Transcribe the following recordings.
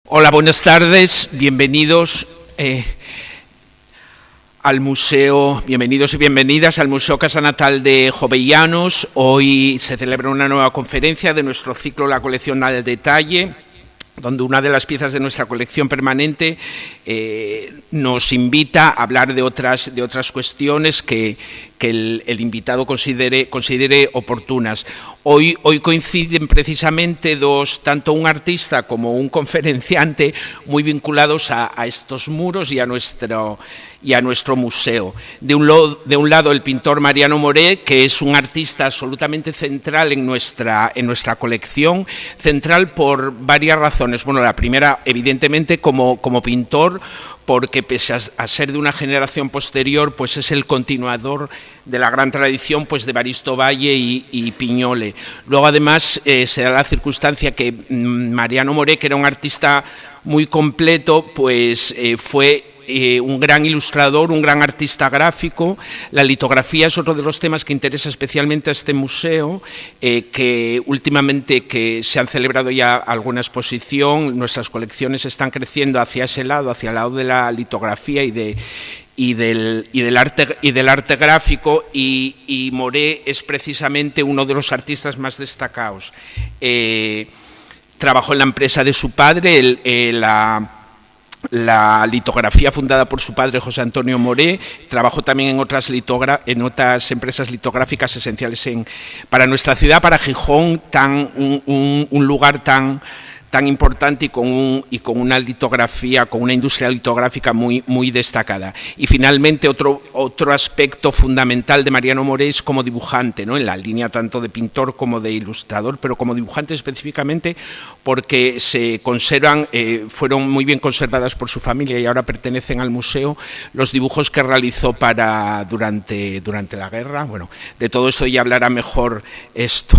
Hola, buenas tardes, bienvenidos al museo, bienvenidos y bienvenidas al Museo Casa Natal de Jovellanos. Hoy se celebra una nueva conferencia de nuestro ciclo La colección al detalle, donde una de las piezas de nuestra colección permanente nos invita a hablar de otras cuestiones que el invitado considere oportunas. Hoy coinciden precisamente tanto un artista como un conferenciante muy vinculados a estos muros y a nuestro museo. De un lado el pintor Mariano Moré, que es un artista absolutamente central en nuestra colección, central por varias razones. Bueno, la primera, evidentemente, como pintor, porque pese a ser de una generación posterior, pues es el continuador de la gran tradición pues de Evaristo Valle y Piñole. Luego, además, se da la circunstancia que Mariano Moré, que era un artista muy completo, pues fue un gran ilustrador, un gran artista gráfico. La litografía es otro de los temas que interesa especialmente a este museo, que últimamente que se han celebrado ya alguna exposición, nuestras colecciones están creciendo hacia ese lado, hacia el lado de la litografía y del arte gráfico, y Moré es precisamente uno de los artistas más destacados. Trabajó en la empresa de su padre, la litografía fundada por su padre José Antonio Moré. Trabajó también en otras empresas litográficas esenciales para nuestra ciudad, para Gijón, un lugar tan importante y con una litografía, con una industria litográfica muy destacada. Y finalmente otro aspecto fundamental de Mariano Moré es como dibujante, ¿no? En la línea tanto de pintor como de ilustrador, pero como dibujante específicamente porque se conservan, fueron muy bien conservadas por su familia y ahora pertenecen al museo, los dibujos que realizó durante la guerra. Bueno, de todo esto ya hablará mejor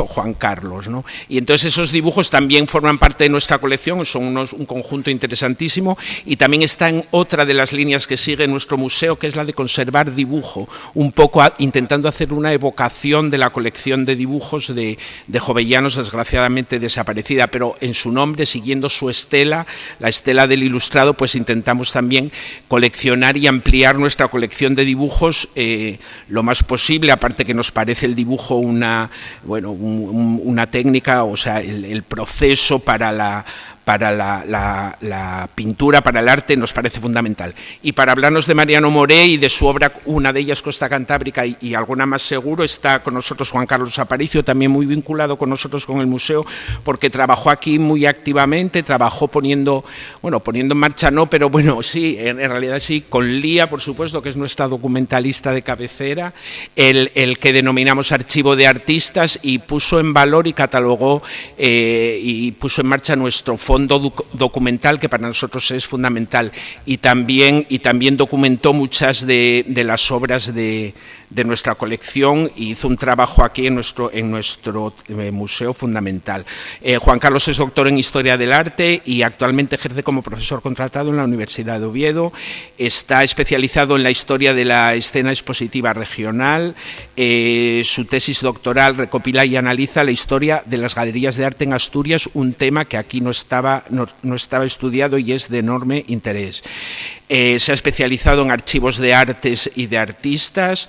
Juan Carlos, ¿no? Y entonces esos dibujos también forman parte de nuestra colección, son un conjunto interesantísimo, y también está en otra de las líneas que sigue nuestro museo, que es la de conservar dibujo, un poco intentando hacer una evocación de la colección de dibujos de Jovellanos, desgraciadamente desaparecida, pero en su nombre, siguiendo su estela, la estela del ilustrado, pues intentamos también coleccionar y ampliar nuestra colección de dibujos lo más posible, aparte que nos parece el dibujo una técnica, o sea, el proceso para la pintura, para el arte, nos parece fundamental. Y para hablarnos de Mariano Moré y de su obra, una de ellas Costa Cantábrica y alguna más seguro, está con nosotros Juan Carlos Aparicio, también muy vinculado con nosotros con el museo, porque trabajó aquí muy activamente, trabajó poniendo en marcha, no, pero bueno, sí, en realidad sí, con Lía, por supuesto, que es nuestra documentalista de cabecera, el que denominamos Archivo de Artistas, y puso en valor y catalogó y puso en marcha nuestro fondo documental, que para nosotros es fundamental, y también documentó muchas de las obras de nuestra colección, y hizo un trabajo aquí en nuestro museo fundamental. Juan Carlos es doctor en Historia del Arte y actualmente ejerce como profesor contratado en la Universidad de Oviedo. Está especializado en la historia de la escena expositiva regional. Su tesis doctoral recopila y analiza la historia de las galerías de arte en Asturias, un tema que aquí no estaba estudiado y es de enorme interés. Se ha especializado en archivos de artes y de artistas,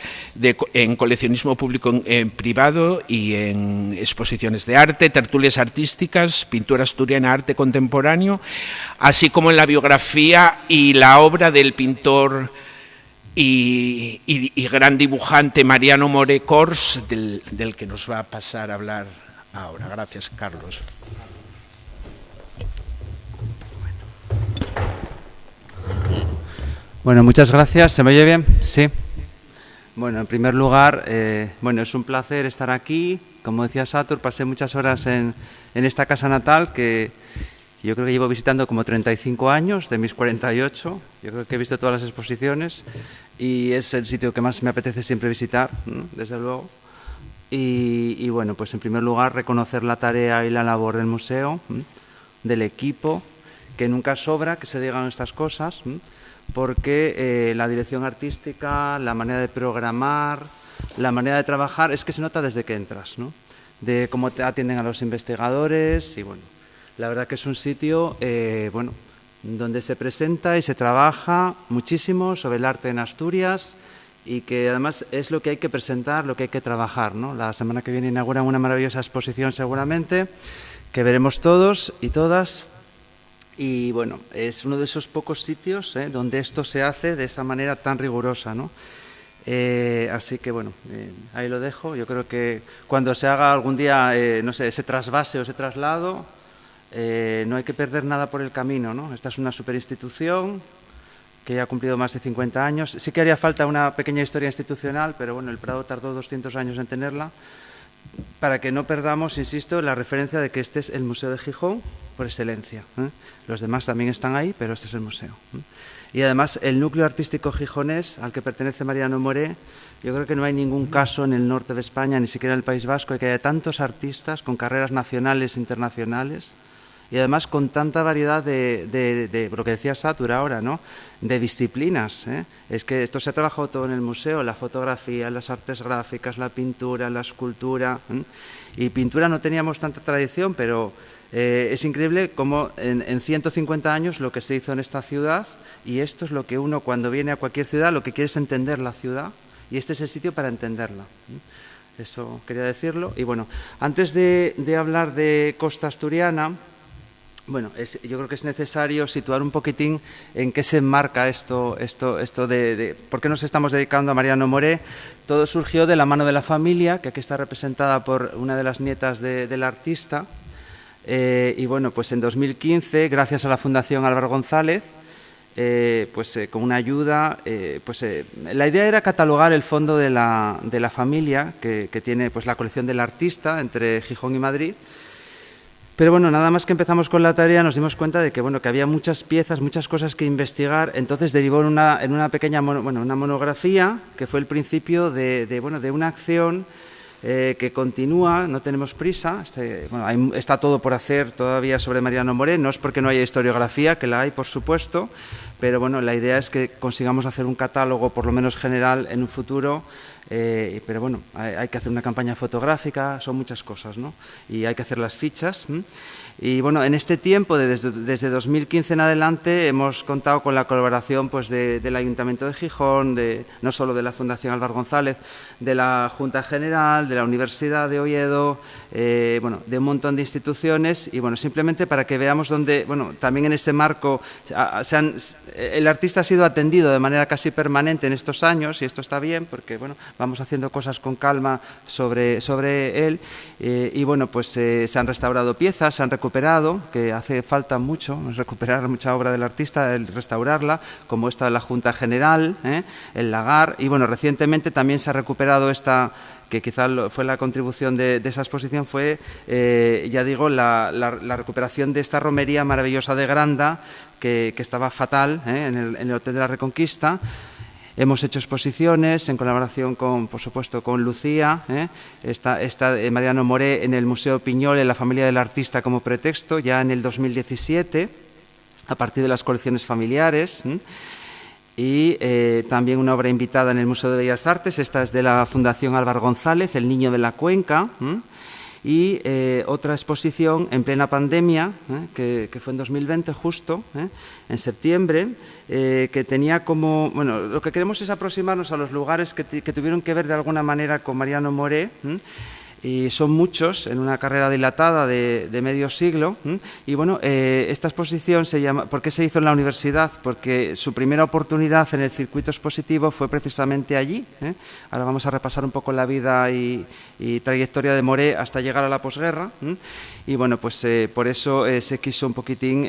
en coleccionismo público privado y en exposiciones de arte, tertulias artísticas, pintura asturiana, arte contemporáneo, así como en la biografía y la obra del pintor y gran dibujante Mariano Moré Cors, del que nos va a pasar a hablar ahora. Gracias, Carlos. Bueno, muchas gracias. ¿Se me oye bien? Sí. Bueno, en primer lugar, es un placer estar aquí. Como decía Satur, pasé muchas horas en esta casa natal que yo creo que llevo visitando como 35 años, de mis 48. Yo creo que he visto todas las exposiciones y es el sitio que más me apetece siempre visitar, desde luego. Y bueno, pues en primer lugar, reconocer la tarea y la labor del museo, del equipo, que nunca sobra que se digan estas cosas, porque la dirección artística, la manera de programar, la manera de trabajar, es que se nota desde que entras, ¿no? De cómo te atienden a los investigadores y bueno, La verdad que es un sitio, bueno, donde se presenta y se trabaja muchísimo sobre el arte en Asturias y que además es lo que hay que presentar, lo que hay que trabajar, ¿no? La semana que viene inauguran una maravillosa exposición seguramente, que veremos todos y todas. Y bueno, es uno de esos pocos sitios donde esto se hace de esa manera tan rigurosa, ¿no? Así que bueno, ahí lo dejo. Yo creo que cuando se haga algún día, no sé, ese trasvase o ese traslado, no hay que perder nada por el camino, ¿no? Esta es una superinstitución que ya ha cumplido más de 50 años. Sí que haría falta una pequeña historia institucional, pero bueno, el Prado tardó 200 años en tenerla, para que no perdamos, insisto, la referencia de que este es el Museo de Gijón por excelencia. Los demás también están ahí, pero este es el museo. Y además el núcleo artístico gijonés al que pertenece Mariano Moré, yo creo que no hay ningún caso en el norte de España, ni siquiera en el País Vasco, de que haya tantos artistas con carreras nacionales e internacionales y además con tanta variedad de lo que decía Satur ahora, ¿no? De disciplinas. Es que esto se ha trabajado todo en el museo, la fotografía, las artes gráficas, la pintura, la escultura. Y pintura no teníamos tanta tradición, pero es increíble cómo en 150 años lo que se hizo en esta ciudad, y esto es lo que uno cuando viene a cualquier ciudad lo que quiere es entender la ciudad, y este es el sitio para entenderla. Eso quería decirlo. Y bueno, antes de hablar de Costa Asturiana, bueno, yo creo que es necesario situar un poquitín en qué se enmarca esto de por qué nos estamos dedicando a Mariano Moré. Todo surgió de la mano de la familia, que aquí está representada por una de las nietas del artista. Y bueno, pues en 2015, gracias a la Fundación Álvaro González, con una ayuda, la idea era catalogar el fondo de la familia, que tiene pues la colección del artista entre Gijón y Madrid. Pero bueno, nada más que empezamos con la tarea nos dimos cuenta de que, bueno, que había muchas piezas, muchas cosas que investigar. Entonces derivó en una pequeña una monografía que fue el principio de una acción que continúa, no tenemos prisa. Está todo por hacer todavía sobre Mariano Moré. No es porque no haya historiografía, que la hay, por supuesto, pero bueno, la idea es que consigamos hacer un catálogo, por lo menos general, en un futuro. Pero bueno, hay que hacer una campaña fotográfica, son muchas cosas, ¿no? Y hay que hacer las fichas. Y bueno, en este tiempo, desde 2015 en adelante, hemos contado con la colaboración pues, del Ayuntamiento de Gijón, no solo de la Fundación Álvaro González, de la Junta General, de la Universidad de Oviedo, de un montón de instituciones, y bueno, simplemente para que veamos dónde, bueno, también en ese marco, el artista ha sido atendido de manera casi permanente en estos años, y esto está bien, porque bueno, vamos haciendo cosas con calma sobre él, y bueno, pues se han restaurado piezas, se han recuperado, que hace falta mucho, recuperar mucha obra del artista, el restaurarla, como esta de la Junta General, el Lagar, y bueno, recientemente también se ha recuperado esta, que quizá fue la contribución de esa exposición, fue, ya digo, la recuperación de esta romería maravillosa de Granda, que estaba fatal en el Hotel de la Reconquista. Hemos hecho exposiciones en colaboración con, por supuesto, con Lucía, está Mariano Moré en el Museo Piñol, en la familia del artista como pretexto, ya en el 2017, a partir de las colecciones familiares. Y también una obra invitada en el Museo de Bellas Artes, esta es de la Fundación Álvaro González, El Niño de la Cuenca. Y otra exposición en plena pandemia, que fue en 2020 justo, en septiembre, que tenía como, bueno, lo que queremos es aproximarnos a los lugares que tuvieron que ver de alguna manera con Mariano Moré, y son muchos en una carrera dilatada de medio siglo. Y bueno, esta exposición se llama, ¿por qué se hizo en la universidad? Porque su primera oportunidad en el circuito expositivo fue precisamente allí. Ahora vamos a repasar un poco la vida y trayectoria de Moré hasta llegar a la posguerra. Y bueno, pues por eso se quiso un poquitín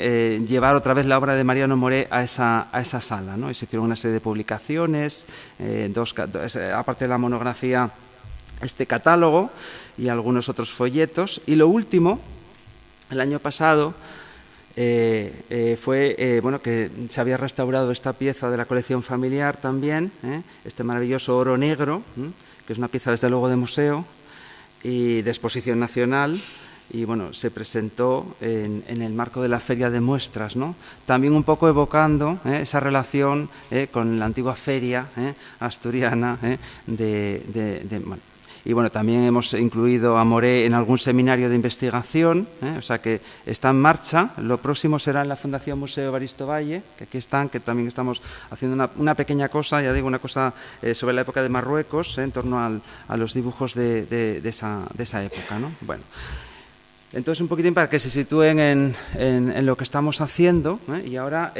llevar otra vez la obra de Mariano Moré a esa sala, ¿no? Y se hicieron una serie de publicaciones, aparte de la monografía, este catálogo y algunos otros folletos. Y lo último, el año pasado, fue que se había restaurado esta pieza de la colección familiar también, este maravilloso oro negro, que es una pieza desde luego de museo y de exposición nacional. Y bueno, se presentó en el marco de la Feria de Muestras, ¿no? También un poco evocando esa relación con la antigua feria asturiana Y bueno, también hemos incluido a Moré en algún seminario de investigación, o sea que está en marcha. Lo próximo será en la Fundación Museo Evaristo Valle, que aquí están, que también estamos haciendo una pequeña cosa, ya digo, una cosa sobre la época de Marruecos, en torno a los dibujos de esa época, ¿no? Bueno. Entonces, un poquitín para que se sitúen en lo que estamos haciendo, y ahora,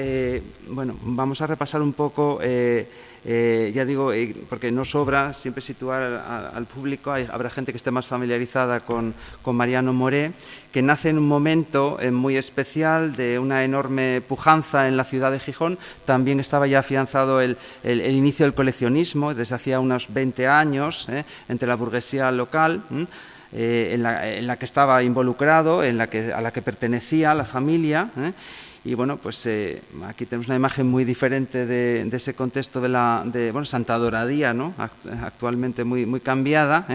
bueno, vamos a repasar un poco, ya digo, porque no sobra siempre situar al público, habrá gente que esté más familiarizada con Mariano Moré, que nace en un momento muy especial de una enorme pujanza en la ciudad de Gijón. También estaba ya afianzado el inicio del coleccionismo desde hacía unos 20 años, entre la burguesía local, en la que estaba involucrado, a la que pertenecía la familia, y bueno, pues aquí tenemos una imagen muy diferente de ese contexto de Santa Doradía, ¿no? Actualmente muy cambiada,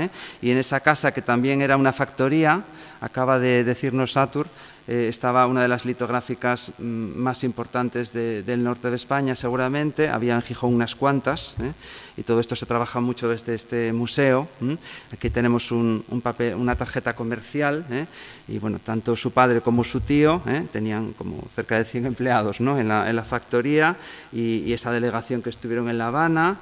y en esa casa que también era una factoría, acaba de decirnos Satur, estaba una de las litográficas más importantes del norte de España, seguramente. Había en Gijón unas cuantas, y todo esto se trabaja mucho desde este museo. Aquí tenemos un papel, una tarjeta comercial, y bueno, tanto su padre como su tío tenían como cerca de 100 empleados, ¿no? en la factoría, y esa delegación que estuvieron en La Habana.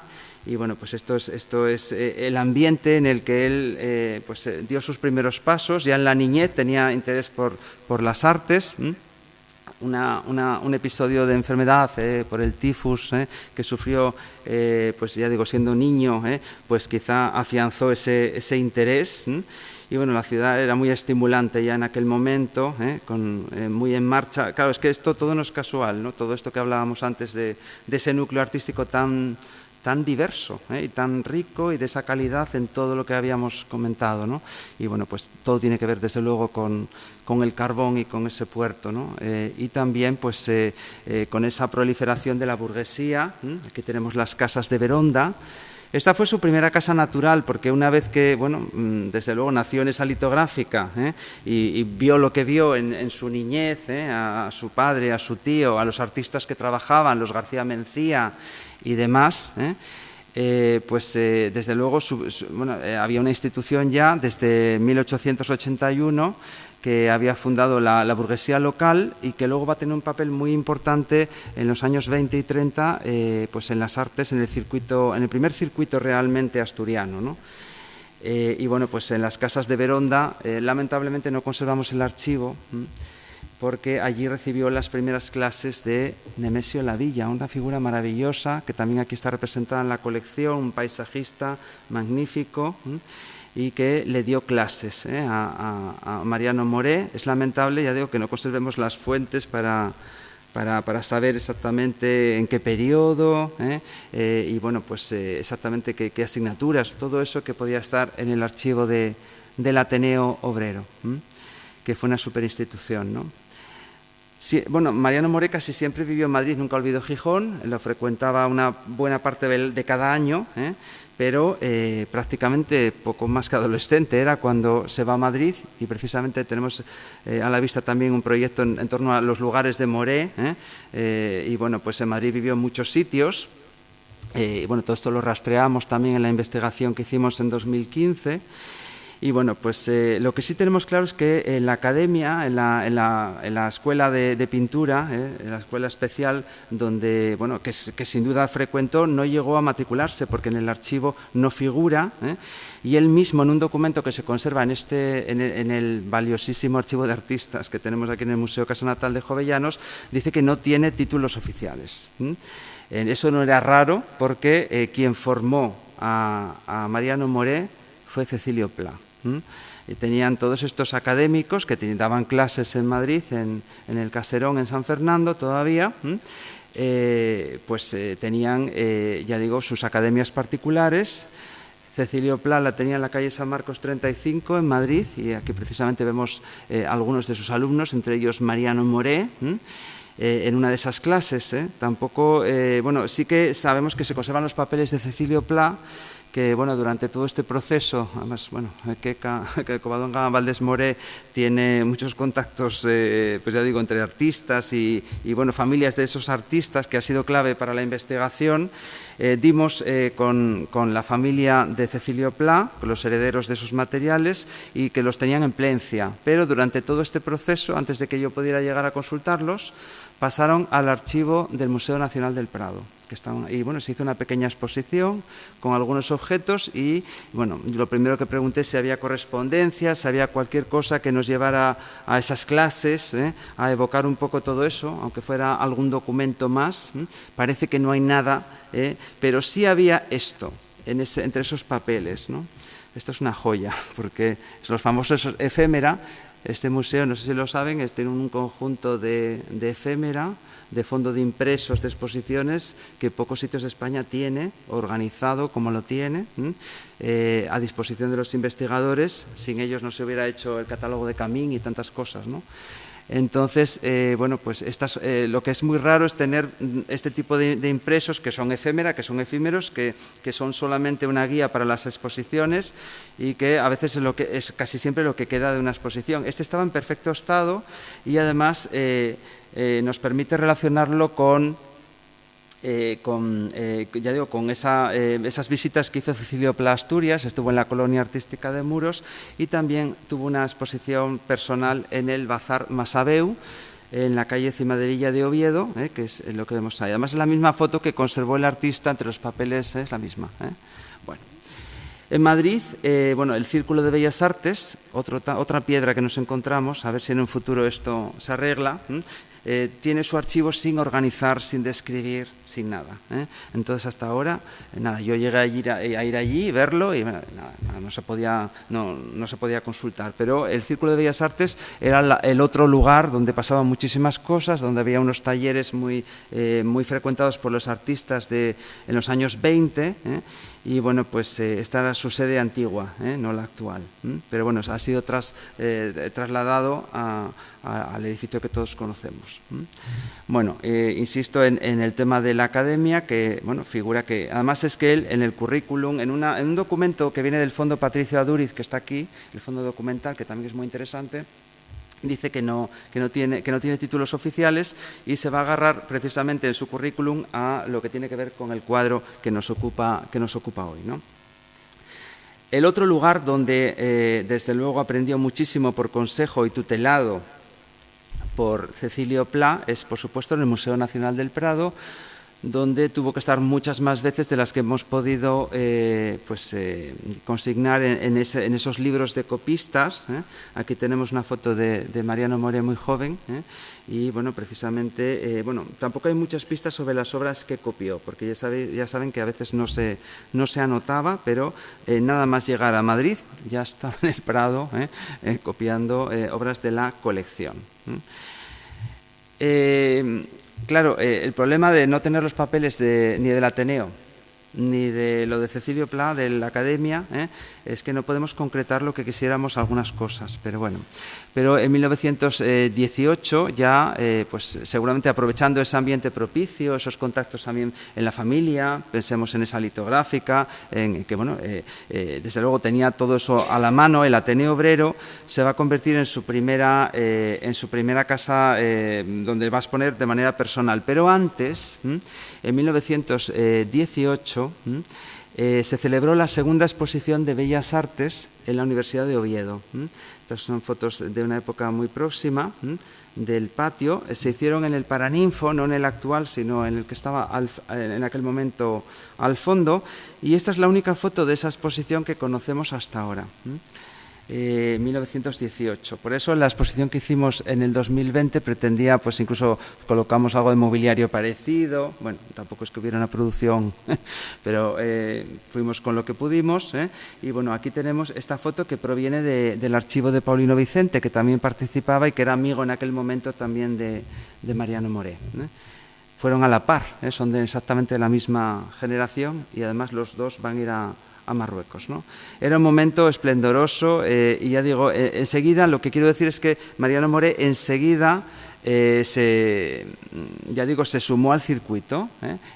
Y bueno, pues esto es el ambiente en el que él dio sus primeros pasos. Ya en la niñez tenía interés por las artes. Un episodio de enfermedad por el tifus que sufrió, pues ya digo, siendo niño, pues quizá afianzó ese interés. Y bueno, la ciudad era muy estimulante ya en aquel momento, muy en marcha. Claro, es que esto todo no es casual, ¿no? Todo esto que hablábamos antes de ese núcleo artístico tan diverso y tan rico, y de esa calidad en todo lo que habíamos comentado, ¿no? Y bueno, pues todo tiene que ver desde luego con el carbón y con ese puerto, ¿no? Y también pues con esa proliferación de la burguesía. Aquí tenemos las casas de Veronda. Esta fue su primera casa natural, porque una vez que, bueno, desde luego nació en esa litográfica, y vio lo que vio en su niñez, a su padre, a su tío, a los artistas que trabajaban, los García Mencía y demás, pues desde luego había una institución ya desde 1881 que había fundado la burguesía local, y que luego va a tener un papel muy importante en los años 20 y 30 pues en las artes, en el primer circuito realmente asturiano, ¿no? Y bueno, pues en las casas de Veronda lamentablemente no conservamos el archivo, porque allí recibió las primeras clases de Nemesio Lavilla, una figura maravillosa que también aquí está representada en la colección, un paisajista magnífico, y que le dio clases a Mariano Moré. Es lamentable, ya digo, que no conservemos las fuentes para saber exactamente en qué periodo, y bueno, pues exactamente qué asignaturas, todo eso que podía estar en el archivo del Ateneo Obrero, que fue una superinstitución, ¿no? Sí, bueno, Mariano Moré casi siempre vivió en Madrid, nunca olvidó Gijón, lo frecuentaba una buena parte de cada año, pero prácticamente poco más que adolescente era cuando se va a Madrid, y precisamente tenemos a la vista también un proyecto en torno a los lugares de Moré, y bueno, pues en Madrid vivió en muchos sitios, y bueno, todo esto lo rastreamos también en la investigación que hicimos en 2015. Y bueno, pues lo que sí tenemos claro es que en la academia, en la escuela de pintura, en la escuela especial, donde, bueno, que sin duda frecuentó, no llegó a matricularse porque en el archivo no figura, y él mismo, en un documento que se conserva en el valiosísimo archivo de artistas que tenemos aquí en el Museo Casa Natal de Jovellanos, dice que no tiene títulos oficiales. Eso no era raro, porque quien formó a Mariano Moré fue Cecilio Pla. Y tenían todos estos académicos que daban clases en Madrid, en el Caserón, en San Fernando todavía, tenían, ya digo, sus academias particulares. Cecilio Pla la tenía en la calle San Marcos 35 en Madrid, y aquí precisamente vemos algunos de sus alumnos, entre ellos Mariano Moré, en una de esas clases. Tampoco, bueno, sí que sabemos que se conservan los papeles de Cecilio Pla, que bueno, durante todo este proceso, además, bueno, que Covadonga Valdés Moré tiene muchos contactos, pues ya digo, entre artistas y bueno, familias de esos artistas, que ha sido clave para la investigación. Dimos con la familia de Cecilio Pla, con los herederos de esos materiales, y que los tenían en Plencia, pero durante todo este proceso, antes de que yo pudiera llegar a consultarlos, pasaron al archivo del Museo Nacional del Prado. Y bueno, se hizo una pequeña exposición con algunos objetos y bueno, lo primero que pregunté es si había correspondencia, si había cualquier cosa que nos llevara a esas clases, a evocar un poco todo eso, aunque fuera algún documento más. Parece que no hay nada, pero sí había esto entre esos papeles, ¿no? Esto es una joya, porque son los famosos efémera. Este museo, no sé si lo saben, tiene un conjunto de efémera, de fondo de impresos de exposiciones que pocos sitios de España tiene, organizado como lo tiene, a disposición de los investigadores. Sin ellos no se hubiera hecho el catálogo de Camín y tantas cosas, ¿no? Entonces, bueno, pues lo que es muy raro es tener este tipo de impresos que son efémera, que son efímeros, que son solamente una guía para las exposiciones y que a veces es casi siempre lo que queda de una exposición. Este estaba en perfecto estado y además nos permite relacionarlo con esas visitas que hizo Cecilio Pla a Asturias. Estuvo en la Colonia Artística de Muros y también tuvo una exposición personal en el Bazar Masabeu, en la calle Cimadevilla de Oviedo, que es lo que vemos ahí. Además es la misma foto que conservó el artista entre los papeles, es la misma. Bueno. En Madrid, bueno, el Círculo de Bellas Artes, otra piedra que nos encontramos, a ver si en un futuro esto se arregla, tiene su archivo sin organizar, sin describir, sin nada. Entonces, hasta ahora, nada, yo llegué a ir allí y verlo y nada, no se podía consultar. Pero el Círculo de Bellas Artes era el otro lugar donde pasaban muchísimas cosas, donde había unos talleres muy frecuentados por los artistas en los años 20, y bueno, pues esta era su sede antigua, no la actual, pero bueno, ha sido trasladado al edificio que todos conocemos. Bueno, insisto en el tema de la academia, que bueno, figura que además es que él en el currículum, en un documento que viene del Fondo Patricio Adúriz, que está aquí, el fondo documental, que también es muy interesante, dice que no tiene títulos oficiales y se va a agarrar precisamente en su currículum a lo que tiene que ver con el cuadro que nos ocupa hoy, ¿no? El otro lugar donde desde luego aprendió muchísimo por consejo y tutelado por Cecilio Pla es, por supuesto, en el Museo Nacional del Prado, donde tuvo que estar muchas más veces de las que hemos podido consignar en esos libros de copistas. Aquí tenemos una foto de Mariano Moré muy joven, y bueno, precisamente, tampoco hay muchas pistas sobre las obras que copió, porque ya saben que a veces no se anotaba, pero nada más llegar a Madrid ya estaba en el Prado copiando obras de la colección. Claro, el problema de no tener los papeles ni del Ateneo ni de lo de Cecilio Pla, de la Academia, es que no podemos concretar lo que quisiéramos algunas cosas, pero bueno. Pero en 1918 ya, pues seguramente aprovechando ese ambiente propicio, esos contactos también en la familia, pensemos en esa litográfica, en que bueno, desde luego tenía todo eso a la mano. El Ateneo Obrero se va a convertir en su primera casa donde va a exponer de manera personal, pero antes, en 1918, se celebró la segunda exposición de Bellas Artes en la Universidad de Oviedo. Estas son fotos de una época muy próxima del patio. Se hicieron en el Paraninfo, no en el actual, sino en el que estaba en aquel momento al fondo, y esta es la única foto de esa exposición que conocemos hasta ahora. 1918. Por eso la exposición que hicimos en el 2020 pretendía, pues incluso colocamos algo de mobiliario parecido. Bueno, tampoco es que hubiera una producción, pero fuimos con lo que pudimos. Y bueno, aquí tenemos esta foto que proviene del archivo de Paulino Vicente, que también participaba y que era amigo en aquel momento también de Mariano Moré. Fueron a la par, son exactamente de la misma generación y además los dos van a ir a Marruecos, ¿no? Era un momento esplendoroso y ya digo, enseguida lo que quiero decir es que Mariano Moré enseguida se sumó al circuito.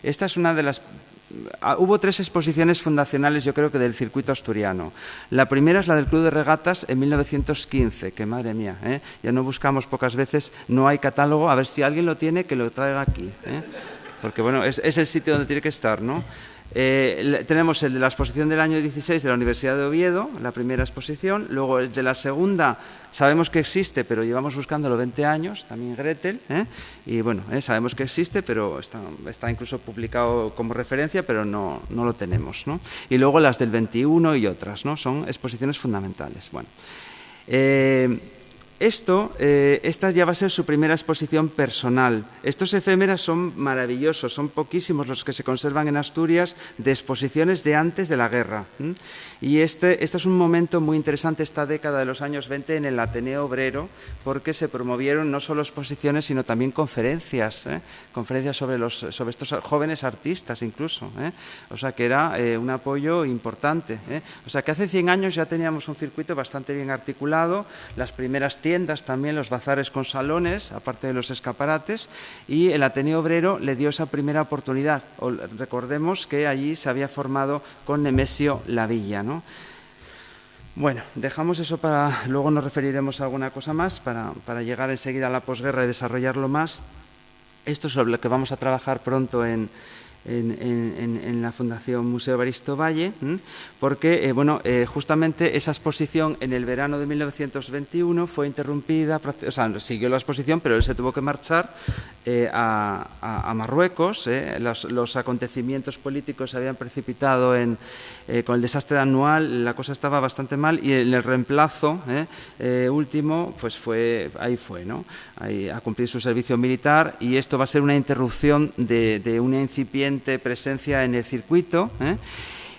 Esta es una de las hubo 3 exposiciones fundacionales, yo creo que del circuito asturiano. La primera es la del Club de Regatas en 1915, que madre mía, ya no buscamos pocas veces, no hay catálogo, a ver si alguien lo tiene, que lo traiga aquí, porque bueno, es el sitio donde tiene que estar, ¿no? Tenemos el de la exposición del año 16 de la Universidad de Oviedo, la primera exposición, luego el de la segunda, sabemos que existe, pero llevamos buscándolo 20 años, también Gretel, y bueno, sabemos que existe, pero está incluso publicado como referencia, pero no lo tenemos, ¿no? Y luego las del 21 y otras, ¿no? Son exposiciones fundamentales. Bueno, esta ya va a ser su primera exposición personal. Estos efémeras son maravillosos, son poquísimos los que se conservan en Asturias de exposiciones de antes de la guerra. Y este es un momento muy interesante, esta década de los años 20 en el Ateneo Obrero, porque se promovieron no solo exposiciones, sino también conferencias, conferencias sobre estos jóvenes artistas incluso. O sea que era un apoyo importante. O sea que hace 100 años ya teníamos un circuito bastante bien articulado, las primeras tiendas también, los bazares con salones, aparte de los escaparates, y el Ateneo Obrero le dio esa primera oportunidad. Recordemos que allí se había formado con Nemesio Lavilla, ¿no? Bueno, dejamos eso para... Luego nos referiremos a alguna cosa más para llegar enseguida a la posguerra y desarrollarlo más. Esto es sobre lo que vamos a trabajar pronto en la Fundación Museo Evaristo Valle, porque justamente esa exposición en el verano de 1921 fue interrumpida, o sea, siguió la exposición, pero él se tuvo que marchar a Marruecos. Los acontecimientos políticos se habían precipitado con el desastre anual, la cosa estaba bastante mal, y en el reemplazo último, pues ahí fue, ¿no? Ahí a cumplir su servicio militar, y esto va a ser una interrupción de una incipiente presencia en el circuito.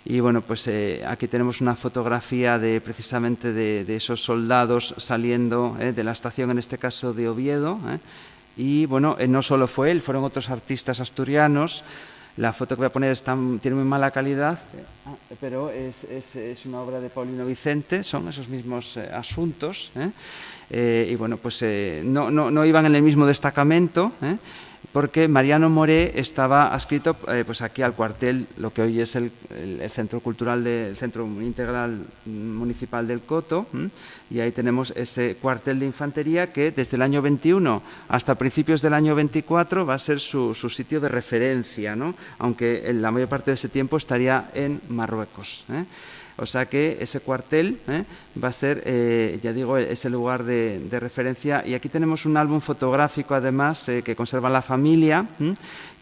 Y bueno, pues aquí tenemos una fotografía precisamente de esos soldados saliendo de la estación, en este caso de Oviedo. Y bueno, no solo fue él, fueron otros artistas asturianos. La foto que voy a poner tiene muy mala calidad, pero es una obra de Paulino Vicente, son esos mismos asuntos. Y bueno, pues no iban en el mismo destacamento, porque Mariano Moré estaba adscrito pues aquí al cuartel, lo que hoy es el Centro Cultural, el Centro Integral Municipal del Coto, y ahí tenemos ese cuartel de infantería que desde el año 21 hasta principios del año 24 va a ser su sitio de referencia, ¿no? Aunque en la mayor parte de ese tiempo estaría en Marruecos. O sea que ese cuartel va a ser, ya digo, ese lugar de referencia. Y aquí tenemos un álbum fotográfico, además, que conserva la familia,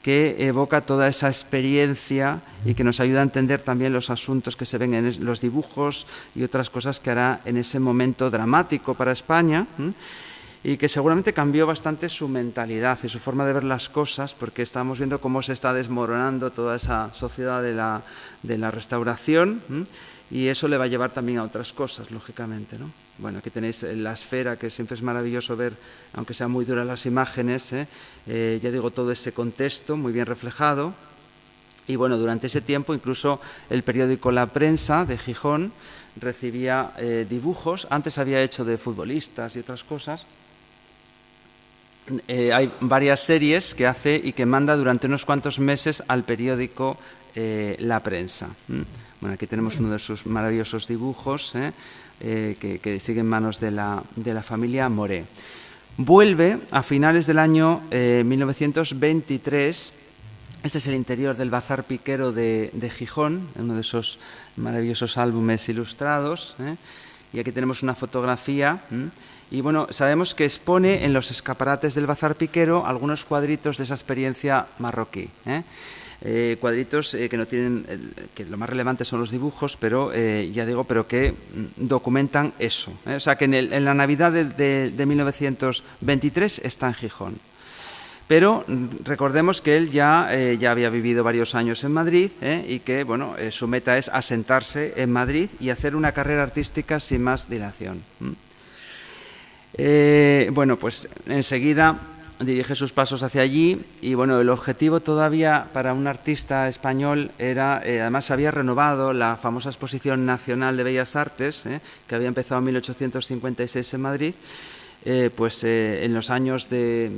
que evoca toda esa experiencia y que nos ayuda a entender también los asuntos que se ven en los dibujos y otras cosas que hará en ese momento dramático para España. Y que seguramente cambió bastante su mentalidad y su forma de ver las cosas, porque estamos viendo cómo se está desmoronando toda esa sociedad de la restauración, y eso le va a llevar también a otras cosas, lógicamente, ¿no? Bueno, aquí tenéis la esfera, que siempre es maravilloso ver, aunque sean muy duras las imágenes, ya digo, todo ese contexto muy bien reflejado. Y bueno, durante ese tiempo incluso el periódico La Prensa de Gijón recibía dibujos, antes había hecho de futbolistas y otras cosas. Hay varias series que hace y que manda durante unos cuantos meses al periódico La Prensa. Bueno, aquí tenemos uno de sus maravillosos dibujos que sigue en manos de la familia Moré. Vuelve a finales del año 1923. Este es el interior del Bazar Piquero de Gijón, uno de esos maravillosos álbumes ilustrados. Y aquí tenemos una fotografía. Y bueno, sabemos que expone en los escaparates del Bazar Piquero algunos cuadritos de esa experiencia marroquí. Cuadritos que no tienen, que lo más relevante son los dibujos, pero ya digo, pero que documentan eso. O sea que en la Navidad de 1923 está en Gijón. Pero recordemos que él ya había vivido varios años en Madrid, y que bueno, su meta es asentarse en Madrid y hacer una carrera artística sin más dilación. Bueno, pues enseguida dirige sus pasos hacia allí, y bueno, el objetivo todavía para un artista español era, además se había renovado la famosa Exposición Nacional de Bellas Artes, que había empezado en 1856 en Madrid. en los años de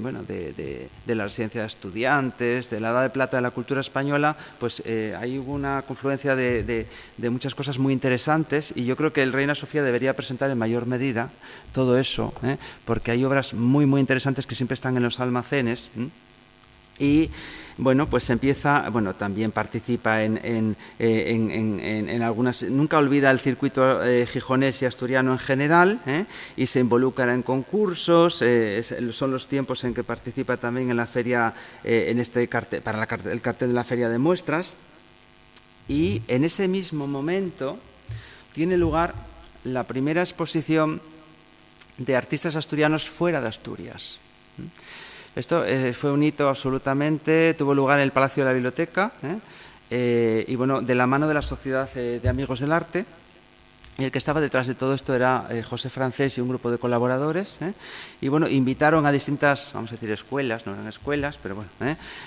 la residencia de estudiantes, de la Edad de Plata de la cultura española, pues ahí hubo una confluencia de muchas cosas muy interesantes, y yo creo que el Reina Sofía debería presentar en mayor medida todo eso, porque hay obras muy, muy interesantes que siempre están en los almacenes. Y bueno, pues empieza, también participa en algunas, nunca olvida el circuito gijonés y asturiano en general, y se involucra en concursos, son los tiempos en que participa también en la feria, en este cartel, para el cartel de la feria de muestras, y en ese mismo momento tiene lugar la primera exposición de artistas asturianos fuera de Asturias. Esto fue un hito absolutamente, tuvo lugar en el Palacio de la Biblioteca, y bueno, de la mano de la Sociedad de Amigos del Arte. Y el que estaba detrás de todo esto era José Francés y un grupo de colaboradores, y bueno, invitaron a distintas, vamos a decir, escuelas, no eran escuelas, pero bueno,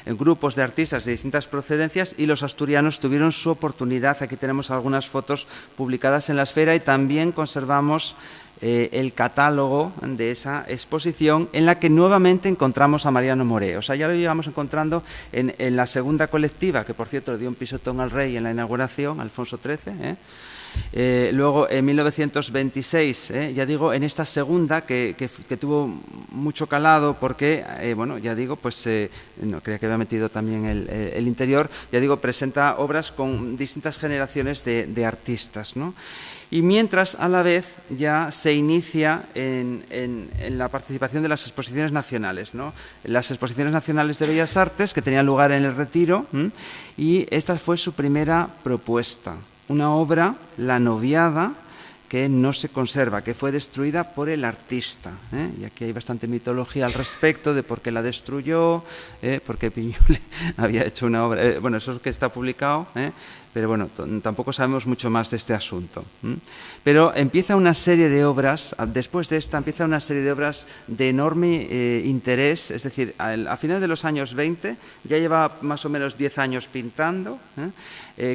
en grupos de artistas de distintas procedencias, y los asturianos tuvieron su oportunidad. Aquí tenemos algunas fotos publicadas en la Esfera, y también conservamos el catálogo de esa exposición, en la que nuevamente encontramos a Mariano Moré. O sea, ya lo íbamos encontrando en la segunda colectiva, que por cierto le dio un pisotón al rey en la inauguración, Alfonso XIII. Luego, en 1926, ya digo, en esta segunda, que tuvo mucho calado, porque, ya digo, pues, no, creía que había metido también el interior, ya digo, presenta obras con distintas generaciones de artistas, ¿no? Y mientras, a la vez, ya se inicia en la participación de las exposiciones nacionales, ¿no? Las exposiciones nacionales de Bellas Artes, que tenían lugar en el Retiro, y esta fue su primera propuesta. Una obra, La Noviada, que no se conserva, que fue destruida por el artista. Y aquí hay bastante mitología al respecto de por qué la destruyó, porque Piñole había hecho una obra. Bueno, eso es lo que está publicado, pero bueno, tampoco sabemos mucho más de este asunto. Pero empieza una serie de obras, después de esta empieza una serie de obras de enorme interés, es decir, a finales de los años 20, ya lleva más o menos 10 años pintando,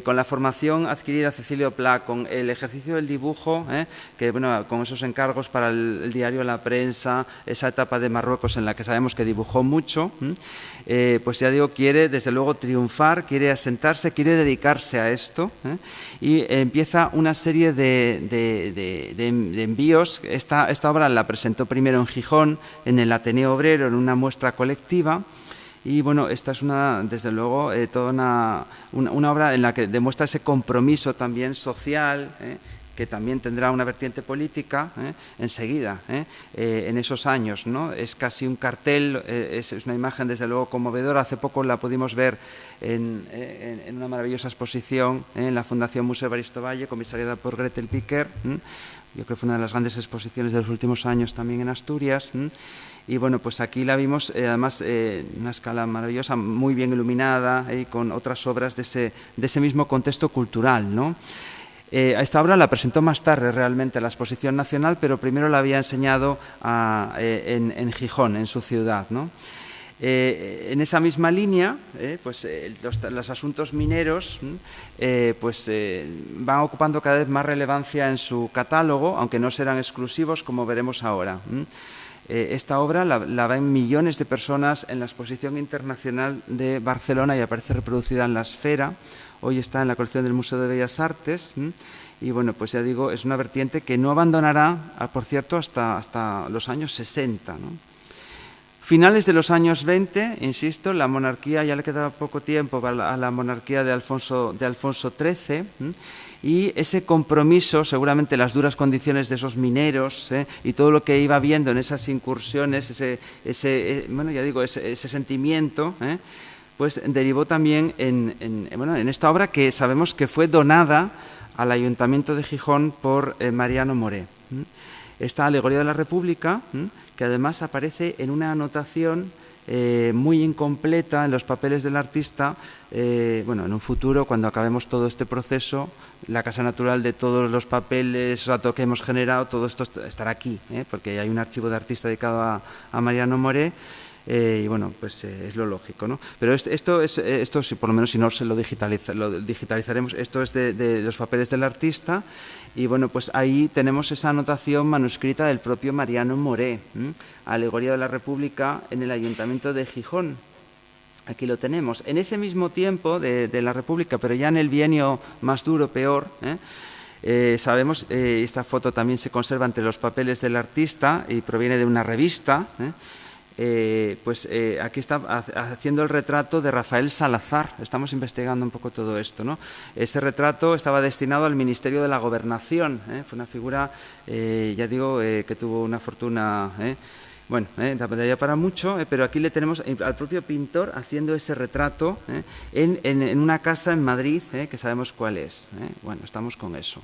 con la formación adquirida Cecilio Pla, con el ejercicio del dibujo, que bueno, con esos encargos para el diario La Prensa, esa etapa de Marruecos en la que sabemos que dibujó mucho, pues ya digo, quiere desde luego triunfar, quiere asentarse, quiere dedicarse a esto, y empieza una serie de envíos. Esta obra la presentó primero en Gijón, en el Ateneo Obrero, en una muestra colectiva. Y bueno, esta es desde luego, toda una obra en la que demuestra ese compromiso también social, que también tendrá una vertiente política enseguida, en esos años, ¿no? Es casi un cartel, es una imagen desde luego conmovedora. Hace poco la pudimos ver en una maravillosa exposición en la Fundación Museo Evaristo Valle, comisariada por Gretel Piquer. Yo creo que fue una de las grandes exposiciones de los últimos años también en Asturias. Y bueno, pues aquí la vimos, además, en una escala maravillosa, muy bien iluminada, y con otras obras de ese mismo contexto cultural, ¿no? Esta obra la presentó más tarde realmente a la Exposición Nacional, pero primero la había enseñado en Gijón, en su ciudad, ¿no? En esa misma línea, pues los asuntos mineros van ocupando cada vez más relevancia en su catálogo, aunque no serán exclusivos, como veremos ahora. Esta obra la ven millones de personas en la Exposición Internacional de Barcelona y aparece reproducida en la Esfera. Hoy está en la colección del Museo de Bellas Artes, y bueno, pues ya digo, es una vertiente que no abandonará, por cierto, hasta los años 60, ¿no? Finales de los años 20, insisto, la monarquía, ya le quedaba poco tiempo a la monarquía de Alfonso XIII, y ese compromiso, seguramente las duras condiciones de esos mineros, y todo lo que iba viendo en esas incursiones, ese sentimiento, pues derivó también en esta obra, que sabemos que fue donada al Ayuntamiento de Gijón por Mariano Moré. Esta Alegoría de la República, que además aparece en una anotación muy incompleta en los papeles del artista. En un futuro, cuando acabemos todo este proceso, la casa natural de todos los papeles, todo que hemos generado, todo esto estará aquí, porque hay un archivo de artista dedicado a Mariano Moré. y bueno, pues es lo lógico, ¿no? Pero esto, por lo menos si no se lo digitalizaremos, esto es de los papeles del artista, y bueno, pues ahí tenemos esa anotación manuscrita del propio Mariano Moré, Alegoría de la República en el Ayuntamiento de Gijón. Aquí lo tenemos. En ese mismo tiempo de la República, pero ya en el bienio más duro, peor, sabemos, esta foto también se conserva entre los papeles del artista y proviene de una revista, aquí está haciendo el retrato de Rafael Salazar. Estamos investigando un poco todo esto, ¿no? Ese retrato estaba destinado al Ministerio de la Gobernación, fue una figura, ya digo, que tuvo una fortuna, bueno, daría para mucho, pero aquí le tenemos al propio pintor haciendo ese retrato en una casa en Madrid, que sabemos cuál es. Bueno, estamos con eso.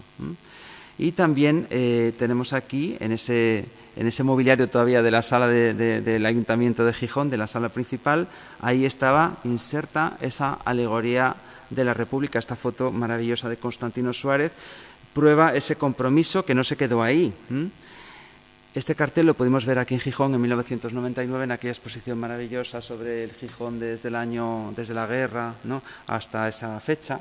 Y también tenemos aquí, en ese mobiliario todavía de la sala del Ayuntamiento de Gijón, de la sala principal, ahí estaba inserta esa alegoría de la República, esta foto maravillosa de Constantino Suárez, prueba ese compromiso que no se quedó ahí. Este cartel lo pudimos ver aquí en Gijón en 1999, en aquella exposición maravillosa sobre el Gijón desde la guerra, ¿no?, hasta esa fecha.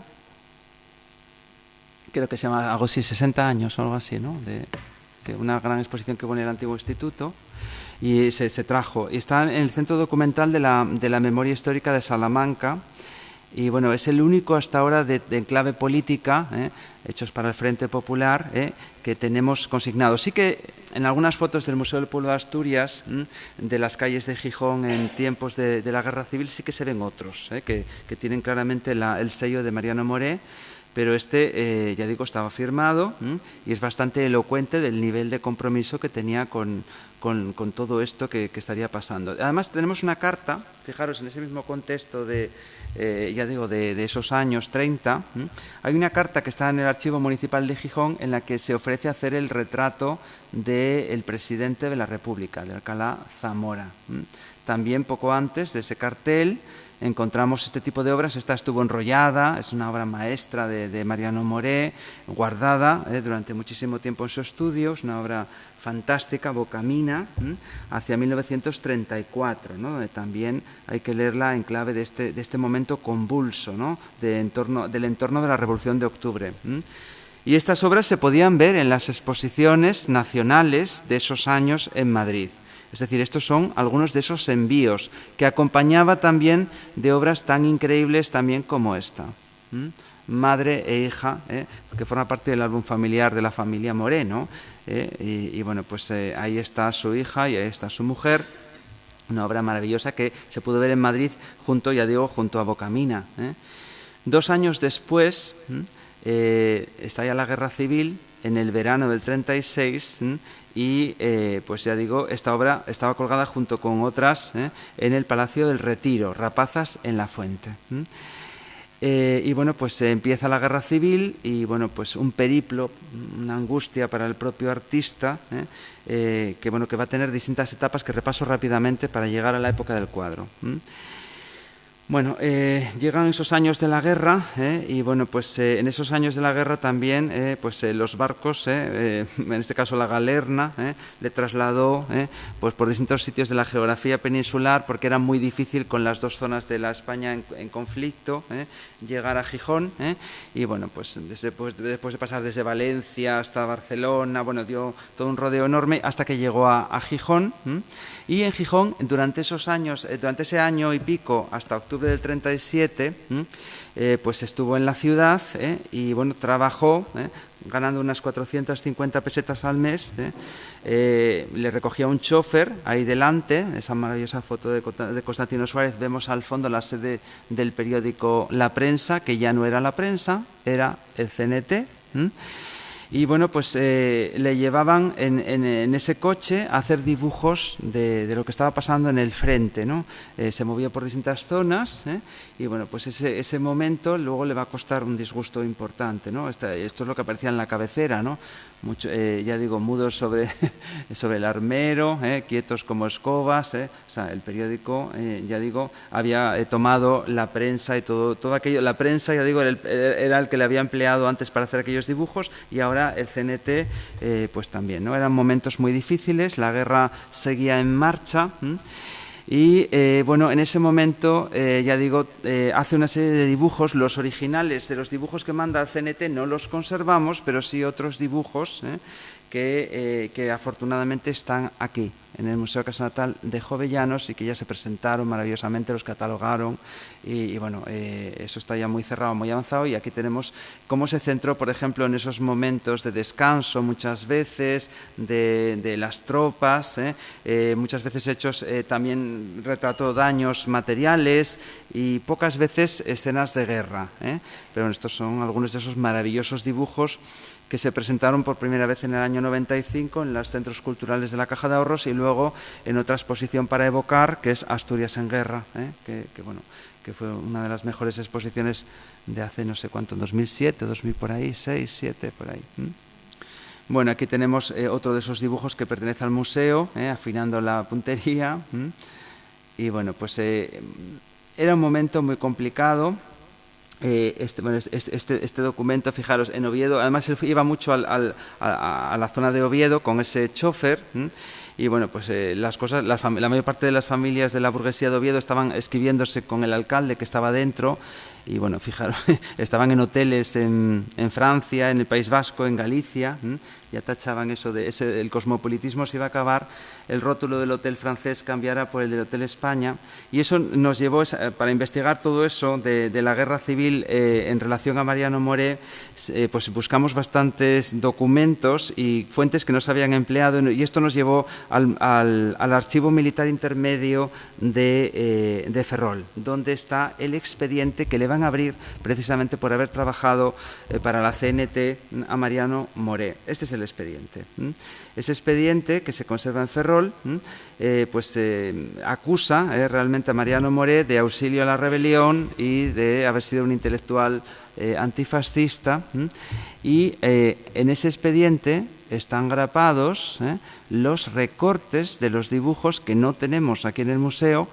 Creo que se llama algo así, 60 años o algo así, ¿no? De una gran exposición que hubo en el antiguo instituto, y se trajo. Y está en el Centro Documental de la Memoria Histórica de Salamanca, y bueno, es el único hasta ahora de enclave política, hechos para el Frente Popular, que tenemos consignado. Sí que en algunas fotos del Museo del Pueblo de Asturias, de las calles de Gijón en tiempos de la Guerra Civil, sí que se ven otros, que tienen claramente el sello de Mariano Moré, pero ya digo, estaba firmado, y es bastante elocuente del nivel de compromiso que tenía con todo esto que estaría pasando. Además, tenemos una carta, fijaros, en ese mismo contexto ya digo, de esos años 30, hay una carta que está en el Archivo Municipal de Gijón en la que se ofrece hacer el retrato del presidente de la República, de Alcalá Zamora. También poco antes de ese cartel encontramos este tipo de obras. Esta estuvo enrollada, es una obra maestra de Mariano Moré, guardada durante muchísimo tiempo en su estudio, es una obra fantástica, Bocamina, hacia 1934, ¿no?, donde también hay que leerla en clave de este momento convulso, ¿no?, del entorno de la Revolución de Octubre. Y estas obras se podían ver en las exposiciones nacionales de esos años en Madrid. Es decir, estos son algunos de esos envíos que acompañaba también de obras tan increíbles también como esta. Madre e hija, que forma parte del álbum familiar de la familia Moré, ¿no? Y bueno, pues ahí está su hija y ahí está su mujer. Una obra maravillosa que se pudo ver en Madrid junto a Bocamina. 2 años después estalla la Guerra Civil, en el verano del 36, y pues ya digo, esta obra estaba colgada junto con otras en el Palacio del Retiro, Rapazas en la Fuente. Y bueno, pues empieza la Guerra Civil y bueno, pues un periplo, una angustia para el propio artista, que va a tener distintas etapas que repaso rápidamente para llegar a la época del cuadro. Bueno, llegan esos años de la guerra, y bueno, pues en esos años de la guerra también los barcos, en este caso la Galerna, le trasladó pues por distintos sitios de la geografía peninsular, porque era muy difícil con las dos zonas de la España en conflicto llegar a Gijón, y bueno, pues después de pasar desde Valencia hasta Barcelona, bueno, dio todo un rodeo enorme hasta que llegó a Gijón, y en Gijón durante ese año y pico hasta octubre del 37, pues estuvo en la ciudad y bueno, trabajó ganando unas 450 pesetas al mes. Le recogía un chofer ahí delante, esa maravillosa foto de Constantino Suárez. Vemos al fondo la sede del periódico La Prensa, que ya no era La Prensa, era el CNT. Y bueno, pues le llevaban en ese coche a hacer dibujos de lo que estaba pasando en el frente, ¿no? Se movía por distintas zonas, y bueno, pues ese momento luego le va a costar un disgusto importante, ¿no? Esto es lo que aparecía en la cabecera, ¿no? Ya digo, mudos sobre el armero, quietos como escobas, o sea, el periódico, ya digo, había tomado La Prensa y todo aquello. La Prensa, ya digo, era el que le había empleado antes para hacer aquellos dibujos, y ahora el CNT pues también, ¿no? Eran momentos muy difíciles, la guerra seguía en marcha, Y bueno, en ese momento, ya digo, hace una serie de dibujos. Los originales de los dibujos que manda el CNT no los conservamos, pero sí otros dibujos que afortunadamente están aquí, en el Museo Casa Natal de Jovellanos, y que ya se presentaron maravillosamente, los catalogaron, y bueno, eso está ya muy cerrado, muy avanzado. Y aquí tenemos cómo se centró, por ejemplo, en esos momentos de descanso, muchas veces, de las tropas, muchas veces hechos, también retrató daños materiales y pocas veces escenas de guerra, pero bueno, estos son algunos de esos maravillosos dibujos que se presentaron por primera vez en el año 95 en los Centros Culturales de la Caja de Ahorros, y luego en otra exposición para evocar, que es Asturias en Guerra, que fue una de las mejores exposiciones de hace no sé cuánto, 2007, 2000 por ahí, 6, 7, por ahí. Bueno, aquí tenemos otro de esos dibujos que pertenece al museo, afinando la puntería. Y bueno, pues era un momento muy complicado. Este documento, fijaros, en Oviedo, además él iba mucho a la zona de Oviedo con ese chofer, y bueno, pues las cosas, la mayor parte de las familias de la burguesía de Oviedo estaban escribiéndose con el alcalde que estaba dentro. Y bueno, fijaros, estaban en hoteles en Francia, en el País Vasco, en Galicia, ya tachaban eso de el cosmopolitismo se iba a acabar, el rótulo del hotel francés cambiara por el del Hotel España, y eso nos llevó, para investigar todo eso de la guerra civil en relación a Mariano Moré, pues buscamos bastantes documentos y fuentes que no se habían empleado, y esto nos llevó al Archivo Militar Intermedio de Ferrol, donde está el expediente que le van a abrir precisamente por haber trabajado para la CNT a Mariano Moré. Este es el expediente. Ese expediente, que se conserva en Ferrol, pues acusa realmente a Mariano Moré de auxilio a la rebelión y de haber sido un intelectual antifascista, y en ese expediente están grapados los recortes de los dibujos que no tenemos aquí en el museo,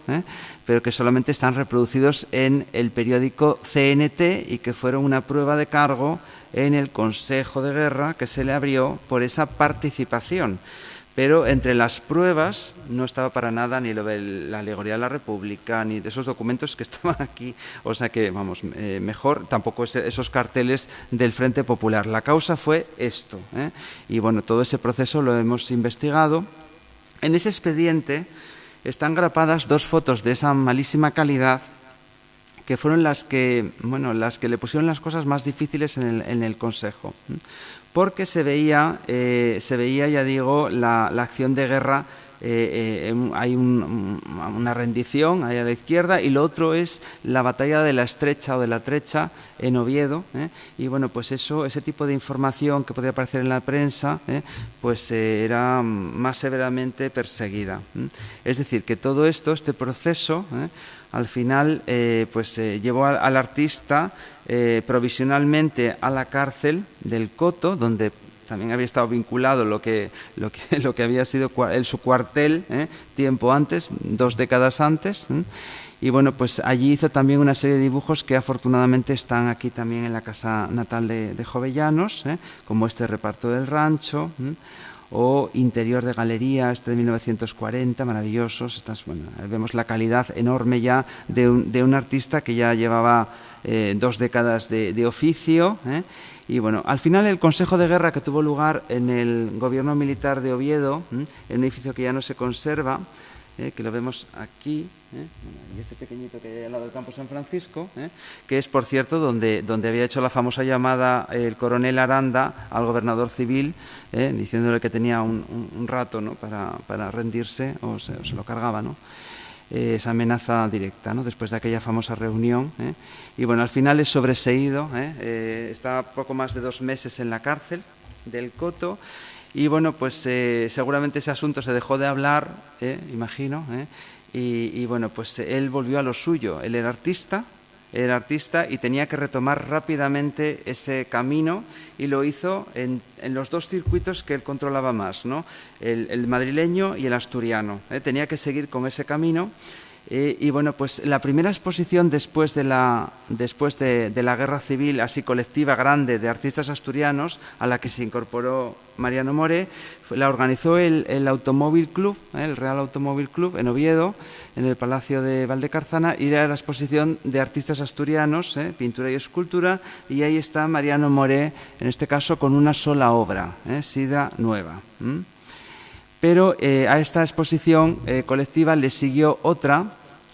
pero que solamente están reproducidos en el periódico CNT y que fueron una prueba de cargo en el Consejo de Guerra que se le abrió por esa participación. Pero entre las pruebas no estaba para nada ni lo de la alegoría de la República, ni de esos documentos que estaban aquí. O sea que, vamos, mejor tampoco esos carteles del Frente Popular. La causa fue esto, y bueno, todo ese proceso lo hemos investigado. En ese expediente están grapadas dos fotos de esa malísima calidad, que fueron las que le pusieron las cosas más difíciles en el Consejo, porque se veía, ya digo, la acción de guerra. Hay una rendición ahí a la izquierda, y lo otro es la batalla de la Estrecha o de la Trecha en Oviedo, y bueno, pues ese tipo de información que podía aparecer en la prensa, pues era más severamente perseguida. Es decir, que todo esto, este proceso, al final pues llevó al artista provisionalmente a la cárcel del Coto, donde también había estado vinculado lo que había sido su cuartel tiempo antes, 2 décadas antes. Y bueno, pues allí hizo también una serie de dibujos que afortunadamente están aquí también en la Casa Natal de Jovellanos, como este reparto del rancho, o interior de galería, este de 1940, maravillosos. Vemos la calidad enorme ya de un artista que ya llevaba 2 décadas de oficio. Y bueno, al final el Consejo de Guerra, que tuvo lugar en el Gobierno Militar de Oviedo, en un edificio que ya no se conserva, que lo vemos aquí, y este pequeñito que hay al lado del Campo San Francisco, que es, por cierto, donde había hecho la famosa llamada el coronel Aranda al gobernador civil, diciéndole que tenía un rato, ¿no?, para rendirse, o se lo cargaba, ¿no?, esa amenaza directa, ¿no?, después de aquella famosa reunión. Y bueno, al final es sobreseído, está poco más de 2 meses en la cárcel del Coto. Y bueno, pues seguramente ese asunto se dejó de hablar, imagino, y bueno, pues él volvió a lo suyo. Él era artista y tenía que retomar rápidamente ese camino, y lo hizo en los 2 circuitos que él controlaba más, ¿no?, el madrileño y el asturiano. Tenía que seguir con ese camino. Y bueno, pues la primera exposición después de la Guerra Civil, así colectiva, grande, de artistas asturianos, a la que se incorporó Mariano More, la organizó el Automóvil Club, el Real Automóvil Club, en Oviedo, en el Palacio de Valdecarzana, y era la exposición de artistas asturianos, pintura y escultura, y ahí está Mariano More, en este caso con una sola obra, Sida Nueva. Pero a esta exposición colectiva le siguió otra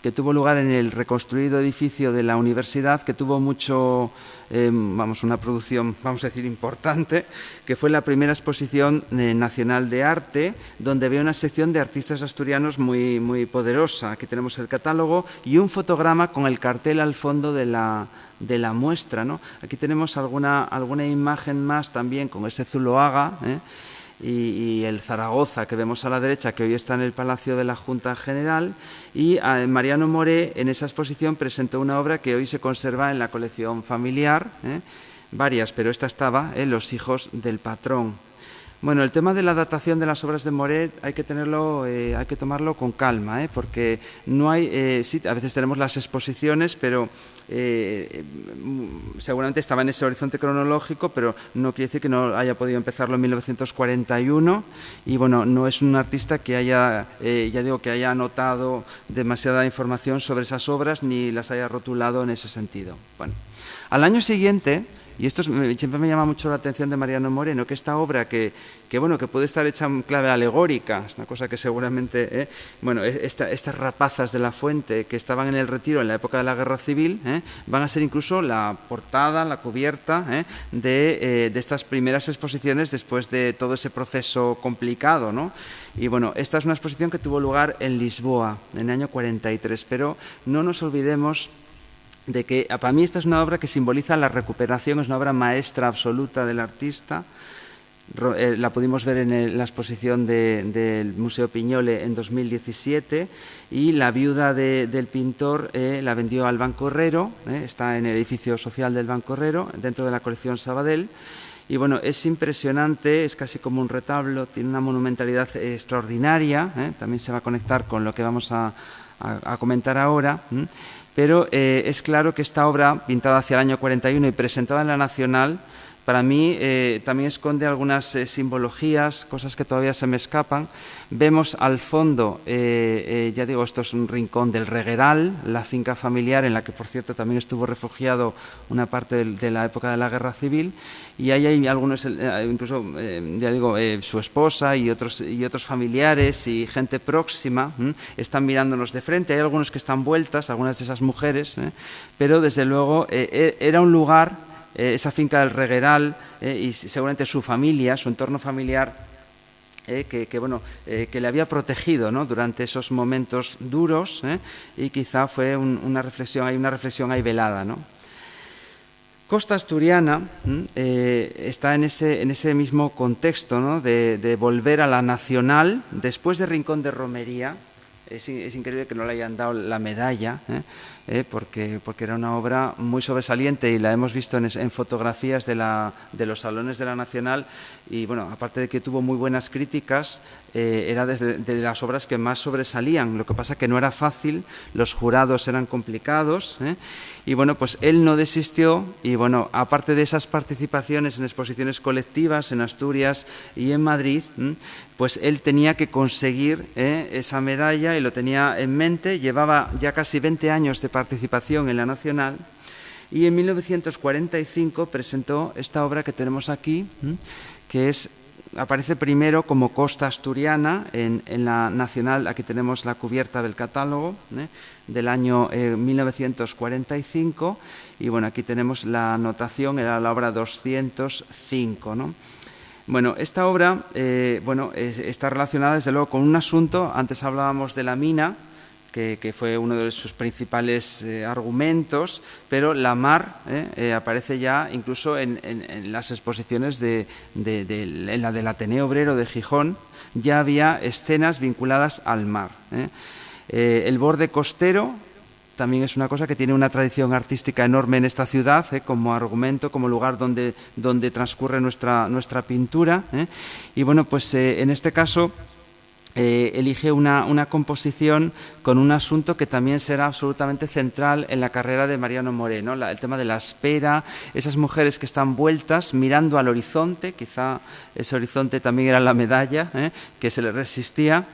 que tuvo lugar en el reconstruido edificio de la universidad, que tuvo una producción, vamos a decir, importante, que fue la primera exposición nacional de arte, donde había una sección de artistas asturianos muy, muy poderosa. Aquí tenemos el catálogo y un fotograma con el cartel al fondo de la muestra, ¿no? Aquí tenemos alguna imagen más también con ese Zuloaga, y el Zaragoza que vemos a la derecha, que hoy está en el Palacio de la Junta General, y Mariano More en esa exposición presentó una obra que hoy se conserva en la colección familiar, varias, pero esta estaba, Los hijos del patrón. Bueno, el tema de la datación de las obras de More hay que tomarlo con calma, porque no hay, sí, a veces tenemos las exposiciones, pero seguramente estaba en ese horizonte cronológico, pero no quiere decir que no haya podido empezarlo en 1941, y bueno, no es un artista que haya, que haya anotado demasiada información sobre esas obras ni las haya rotulado en ese sentido. Bueno, al año siguiente, y esto siempre me llama mucho la atención de Mariano Moreno, que esta obra que puede estar hecha en clave alegórica, es una cosa que seguramente, estas rapazas de la fuente que estaban en el retiro en la época de la Guerra Civil, van a ser incluso la portada, la cubierta de estas primeras exposiciones después de todo ese proceso complicado, ¿no? Y bueno, esta es una exposición que tuvo lugar en Lisboa en el año 43, pero no nos olvidemos de que para mí esta es una obra que simboliza la recuperación, es una obra maestra absoluta del artista. La pudimos ver en la exposición del Museo Piñole en 2017, y la viuda del pintor la vendió al Banco Herrero, está en el edificio social del Banco Herrero, dentro de la colección Sabadell. Y bueno, es impresionante, es casi como un retablo, tiene una monumentalidad extraordinaria, también se va a conectar con lo que vamos a comentar ahora. Pero es claro que esta obra, pintada hacia el año 41 y presentada en la Nacional, para mí también esconde algunas simbologías, cosas que todavía se me escapan. Vemos al fondo, ya digo, esto es un rincón del Regueral, la finca familiar en la que, por cierto, también estuvo refugiado una parte de la época de la Guerra Civil, y ahí hay algunos, incluso, ya digo, su esposa y otros familiares y gente próxima, están mirándonos de frente. Hay algunos que están vueltas, algunas de esas mujeres, pero desde luego era un lugar, esa finca del Regueral, y seguramente su familia, su entorno familiar, que le había protegido, ¿no?, durante esos momentos duros, y quizá fue una reflexión ahí velada, ¿no? Costa Asturiana está en ese mismo contexto, ¿no?, de volver a la Nacional después de Rincón de Romería. Es increíble que no le hayan dado la medalla, porque era una obra muy sobresaliente, y la hemos visto en fotografías de los salones de la Nacional, y bueno, aparte de que tuvo muy buenas críticas, era de las obras que más sobresalían. Lo que pasa que no era fácil, los jurados eran complicados, y bueno, pues él no desistió, y bueno, aparte de esas participaciones en exposiciones colectivas en Asturias y en Madrid, pues él tenía que conseguir esa medalla, y lo tenía en mente. Llevaba ya casi 20 años de participación en la Nacional, y en 1945 presentó esta obra que tenemos aquí, que aparece primero como Costa Asturiana en la Nacional. Aquí tenemos la cubierta del catálogo del año 1945, y bueno, aquí tenemos la anotación, era la obra 205, ¿no? Bueno, esta obra está relacionada desde luego con un asunto. Antes hablábamos de la mina, que fue uno de sus principales argumentos, pero la mar aparece ya incluso en las exposiciones en la del Ateneo Obrero de Gijón. Ya había escenas vinculadas al mar. El borde costero también es una cosa que tiene una tradición artística enorme en esta ciudad, como argumento, como lugar donde transcurre nuestra pintura. Y bueno, pues en este caso elige una composición con un asunto que también será absolutamente central en la carrera de Mariano Moré, ¿no? El tema de la espera, esas mujeres que están vueltas mirando al horizonte, quizá ese horizonte también era la medalla que se le resistía,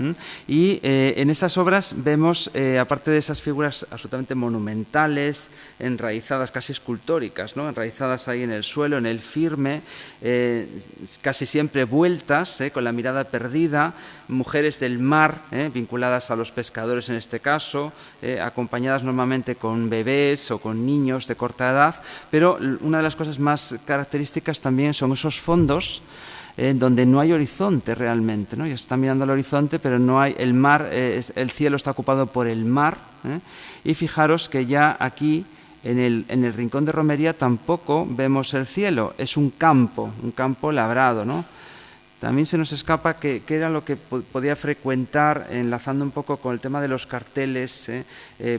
y en esas obras vemos, aparte de esas figuras absolutamente monumentales, enraizadas, casi escultóricas, ¿no? Enraizadas ahí en el suelo, en el firme, casi siempre vueltas, con la mirada perdida, mujeres del mar, vinculadas a los pescadores en este caso, acompañadas normalmente con bebés o con niños de corta edad, pero una de las cosas más características también son esos fondos donde no hay horizonte realmente, ¿no? Ya se está mirando al horizonte, pero no hay el mar, el cielo está ocupado por el mar, y fijaros que ya aquí en el rincón de romería tampoco vemos el cielo, es un campo labrado, ¿no? También se nos escapa que era lo que podía frecuentar, enlazando un poco con el tema de los carteles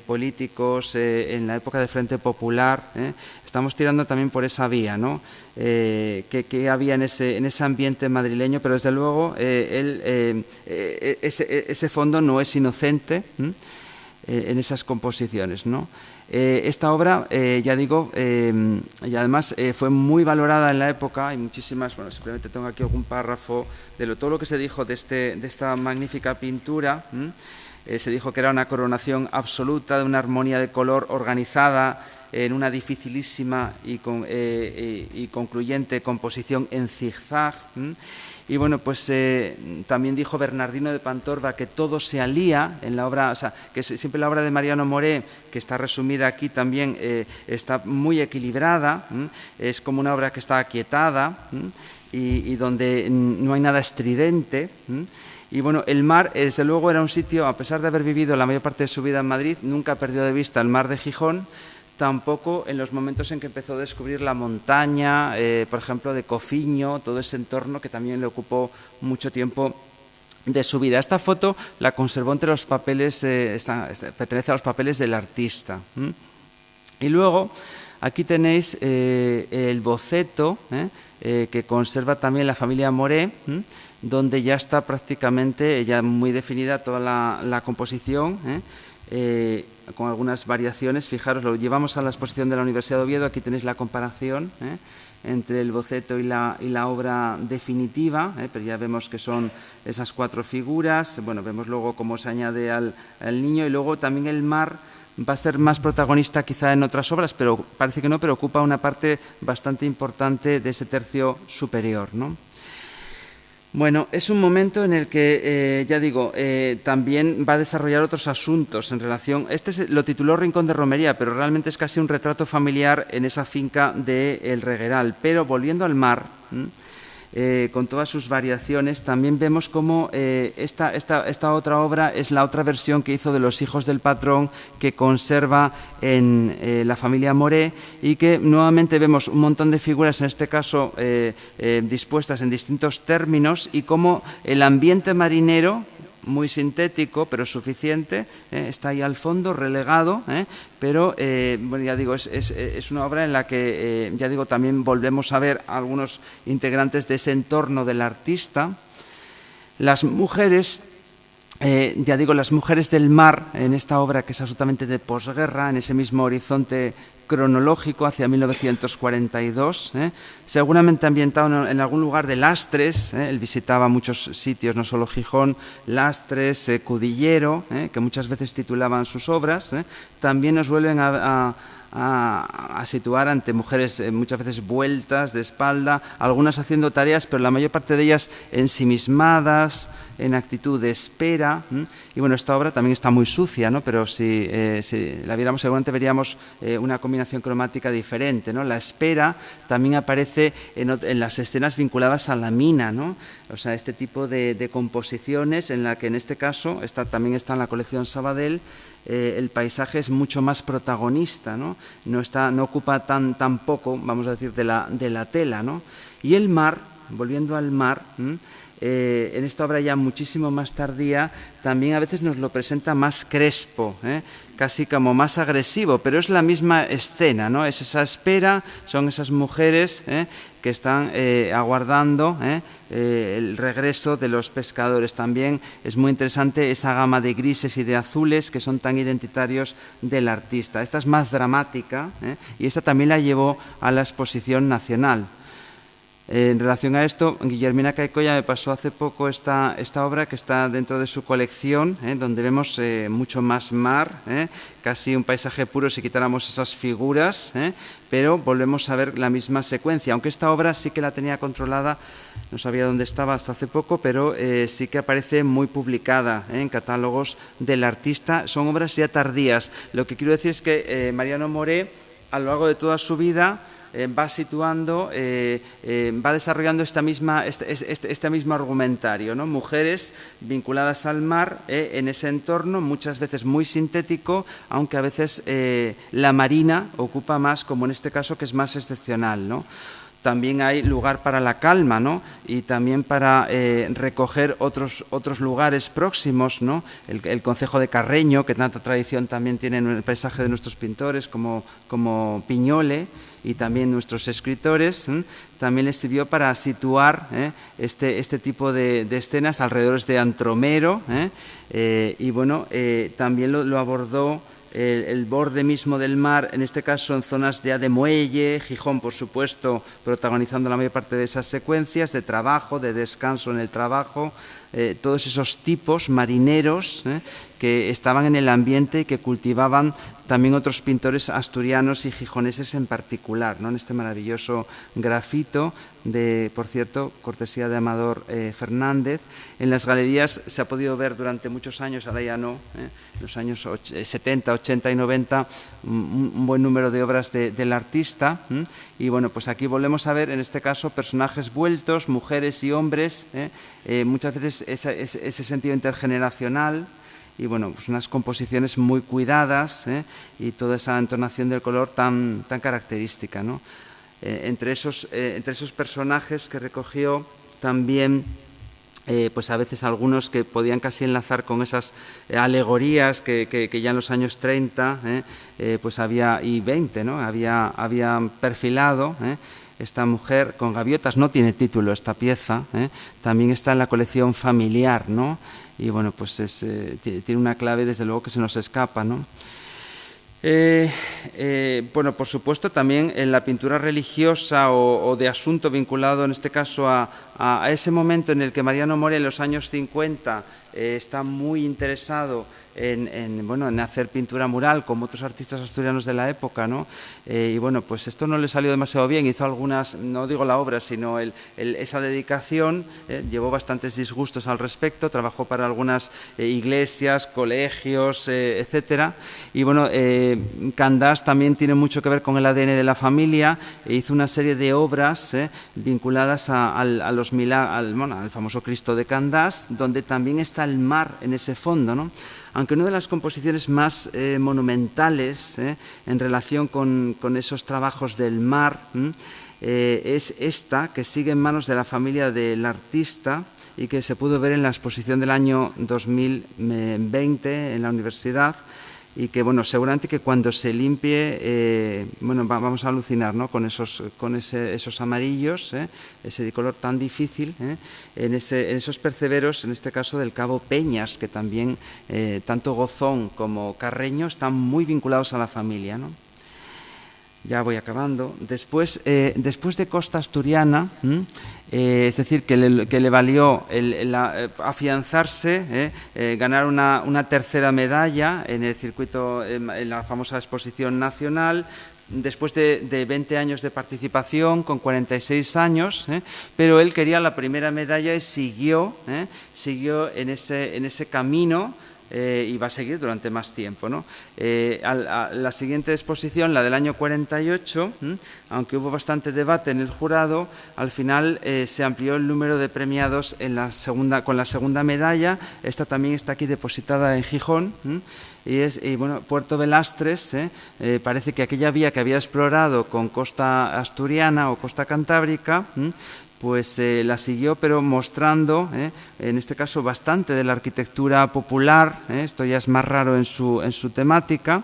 políticos en la época del Frente Popular. Estamos tirando también por esa vía, ¿no? Que había en ese ambiente madrileño, pero desde luego ese fondo no es inocente en esas composiciones, ¿no? Esta obra, ya digo, y además fue muy valorada en la época. Hay muchísimas, bueno, simplemente tengo aquí algún párrafo de todo lo que se dijo de esta magnífica pintura. Se dijo que era una coronación absoluta de una armonía de color organizada en una dificilísima y concluyente composición en zigzag. Y bueno, pues también dijo Bernardino de Pantorva que todo se alía en la obra, o sea, que siempre la obra de Mariano Moré, que está resumida aquí también, está muy equilibrada, es como una obra que está aquietada y donde no hay nada estridente. Y bueno, el mar, desde luego, era un sitio, a pesar de haber vivido la mayor parte de su vida en Madrid, nunca perdió de vista el mar de Gijón, tampoco en los momentos en que empezó a descubrir la montaña, por ejemplo, de Cofiño, todo ese entorno que también le ocupó mucho tiempo de su vida. Esta foto la conservó entre los papeles, pertenece a los papeles del artista. Y luego, aquí tenéis el boceto que conserva también la familia Moré, donde ya está prácticamente ya muy definida toda la composición, con algunas variaciones. Fijaros, lo llevamos a la exposición de la Universidad de Oviedo, aquí tenéis la comparación entre el boceto y la obra definitiva, pero ya vemos que son esas 4 figuras. Bueno, vemos luego cómo se añade al niño, y luego también el mar va a ser más protagonista quizá en otras obras, pero parece que no, pero ocupa una parte bastante importante de ese tercio superior, ¿no? Bueno, es un momento en el que, ya digo, también va a desarrollar otros asuntos en relación. Lo tituló Rincón de Romería, pero realmente es casi un retrato familiar en esa finca de El Regueral. Pero volviendo al mar, con todas sus variaciones, también vemos cómo esta otra obra es la otra versión que hizo de Los hijos del patrón, que conserva en la familia Moré, y que nuevamente vemos un montón de figuras, en este caso dispuestas en distintos términos, y cómo el ambiente marinero, muy sintético pero suficiente, está ahí al fondo, relegado, pero bueno, ya digo, es una obra en la que, ya digo, también volvemos a ver a algunos integrantes de ese entorno del artista. Las mujeres, ya digo, las mujeres del mar, en esta obra que es absolutamente de posguerra, en ese mismo horizonte cronológico hacia 1942, seguramente ambientado en algún lugar de Lastres. Él visitaba muchos sitios, no solo Gijón, Lastres, Cudillero, que muchas veces titulaban sus obras. También nos vuelven a situar ante mujeres muchas veces vueltas de espalda, algunas haciendo tareas, pero la mayor parte de ellas ensimismadas, en actitud de espera. Y bueno, esta obra también está muy sucia, ¿no? Pero si la viéramos, seguramente veríamos una combinación cromática diferente, ¿no? La espera también aparece en las escenas vinculadas a la mina, ¿no? O sea, este tipo de composiciones en la que en este caso también está en la colección Sabadell. El paisaje es mucho más protagonista, ¿no? No ocupa tan poco, vamos a decir, de la tela, ¿no? Y el mar, volviendo al mar, en esta obra ya muchísimo más tardía, también a veces nos lo presenta más crespo, casi como más agresivo, pero es la misma escena, ¿no? Es esa espera, son esas mujeres que están aguardando el regreso de los pescadores. También es muy interesante esa gama de grises y de azules que son tan identitarios del artista. Esta es más dramática y esta también la llevó a la Exposición Nacional. En relación a esto, Guillermina Caicoya me pasó hace poco esta obra que está dentro de su colección, donde vemos mucho más mar, casi un paisaje puro si quitáramos esas figuras, pero volvemos a ver la misma secuencia, aunque esta obra sí que la tenía controlada, no sabía dónde estaba hasta hace poco, pero sí que aparece muy publicada en catálogos del artista. Son obras ya tardías. Lo que quiero decir es que Mariano Moré, a lo largo de toda su vida, va situando, va desarrollando este mismo argumentario, ¿no? Mujeres vinculadas al mar en ese entorno, muchas veces muy sintético, aunque a veces la marina ocupa más, como en este caso, que es más excepcional, ¿no? También hay lugar para la calma, ¿no? Y también para recoger otros lugares próximos, ¿no? El concejo de Carreño, que tanta tradición también tiene en el paisaje de nuestros pintores, como Piñole, y también nuestros escritores, también les sirvió para situar este tipo de escenas alrededor de Antromero, y bueno, también lo abordó el borde mismo del mar, en este caso en zonas ya de muelle, Gijón, por supuesto, protagonizando la mayor parte de esas secuencias de trabajo, de descanso en el trabajo, todos esos tipos marineros que estaban en el ambiente y que cultivaban también otros pintores asturianos y gijoneses en particular, ¿no? En este maravilloso grafito de, por cierto, cortesía de Amador Fernández. En las galerías se ha podido ver durante muchos años, ahora ya no, en los años 70, 80 y 90, un buen número de obras del artista. Y bueno, pues aquí volvemos a ver, en este caso, personajes vueltos, mujeres y hombres, muchas veces ese sentido intergeneracional. Y bueno, pues unas composiciones muy cuidadas y toda esa entonación del color tan característica, ¿no? Entre esos personajes que recogió también, pues a veces algunos que podían casi enlazar con esas alegorías que ya en los años 30 pues había, y 20, ¿no? habían perfilado. Esta mujer con gaviotas, no tiene título esta pieza, también está en la colección familiar, ¿no? Y bueno, pues tiene una clave desde luego que se nos escapa, ¿no? Bueno, por supuesto también en la pintura religiosa o de asunto vinculado en este caso a ese momento en el que Mariano Moré en los años 50 está muy interesado en hacer pintura mural como otros artistas asturianos de la época, ¿no? Y bueno, pues esto no le salió demasiado bien, hizo algunas, no digo la obra, sino esa dedicación, llevó bastantes disgustos al respecto, trabajó para algunas iglesias, colegios, etcétera, y bueno, Candás también tiene mucho que ver con el ADN de la familia, hizo una serie de obras vinculadas al famoso Cristo de Candás, donde también está el mar en ese fondo, ¿no? Aunque una de las composiciones más monumentales en relación con esos trabajos del mar es esta, que sigue en manos de la familia del artista y que se pudo ver en la exposición del año 2020 en la universidad, y que bueno, seguramente que cuando se limpie, bueno, vamos a alucinar, ¿no? con esos amarillos, ese color tan difícil, en esos perceberos, en este caso del Cabo Peñas, que también tanto Gozón como Carreño están muy vinculados a la familia, ¿no? Ya voy acabando. Después de Costa Asturiana, es decir, que le valió afianzarse, ganar una tercera medalla en el circuito, en la famosa Exposición Nacional, después de 20 años de participación, con 46 años, pero él quería la primera medalla y siguió en ese camino. Y va a seguir durante más tiempo, ¿no? La siguiente exposición, la del año 48, aunque hubo bastante debate en el jurado, al final se amplió el número de premiados con la segunda medalla. Esta también está aquí depositada en Gijón. Y bueno, Puerto Belastres, parece que aquella vía que había explorado con Costa Asturiana o Costa Cantábrica, pues la siguió, pero mostrando, en este caso, bastante de la arquitectura popular. Esto ya es más raro en su temática.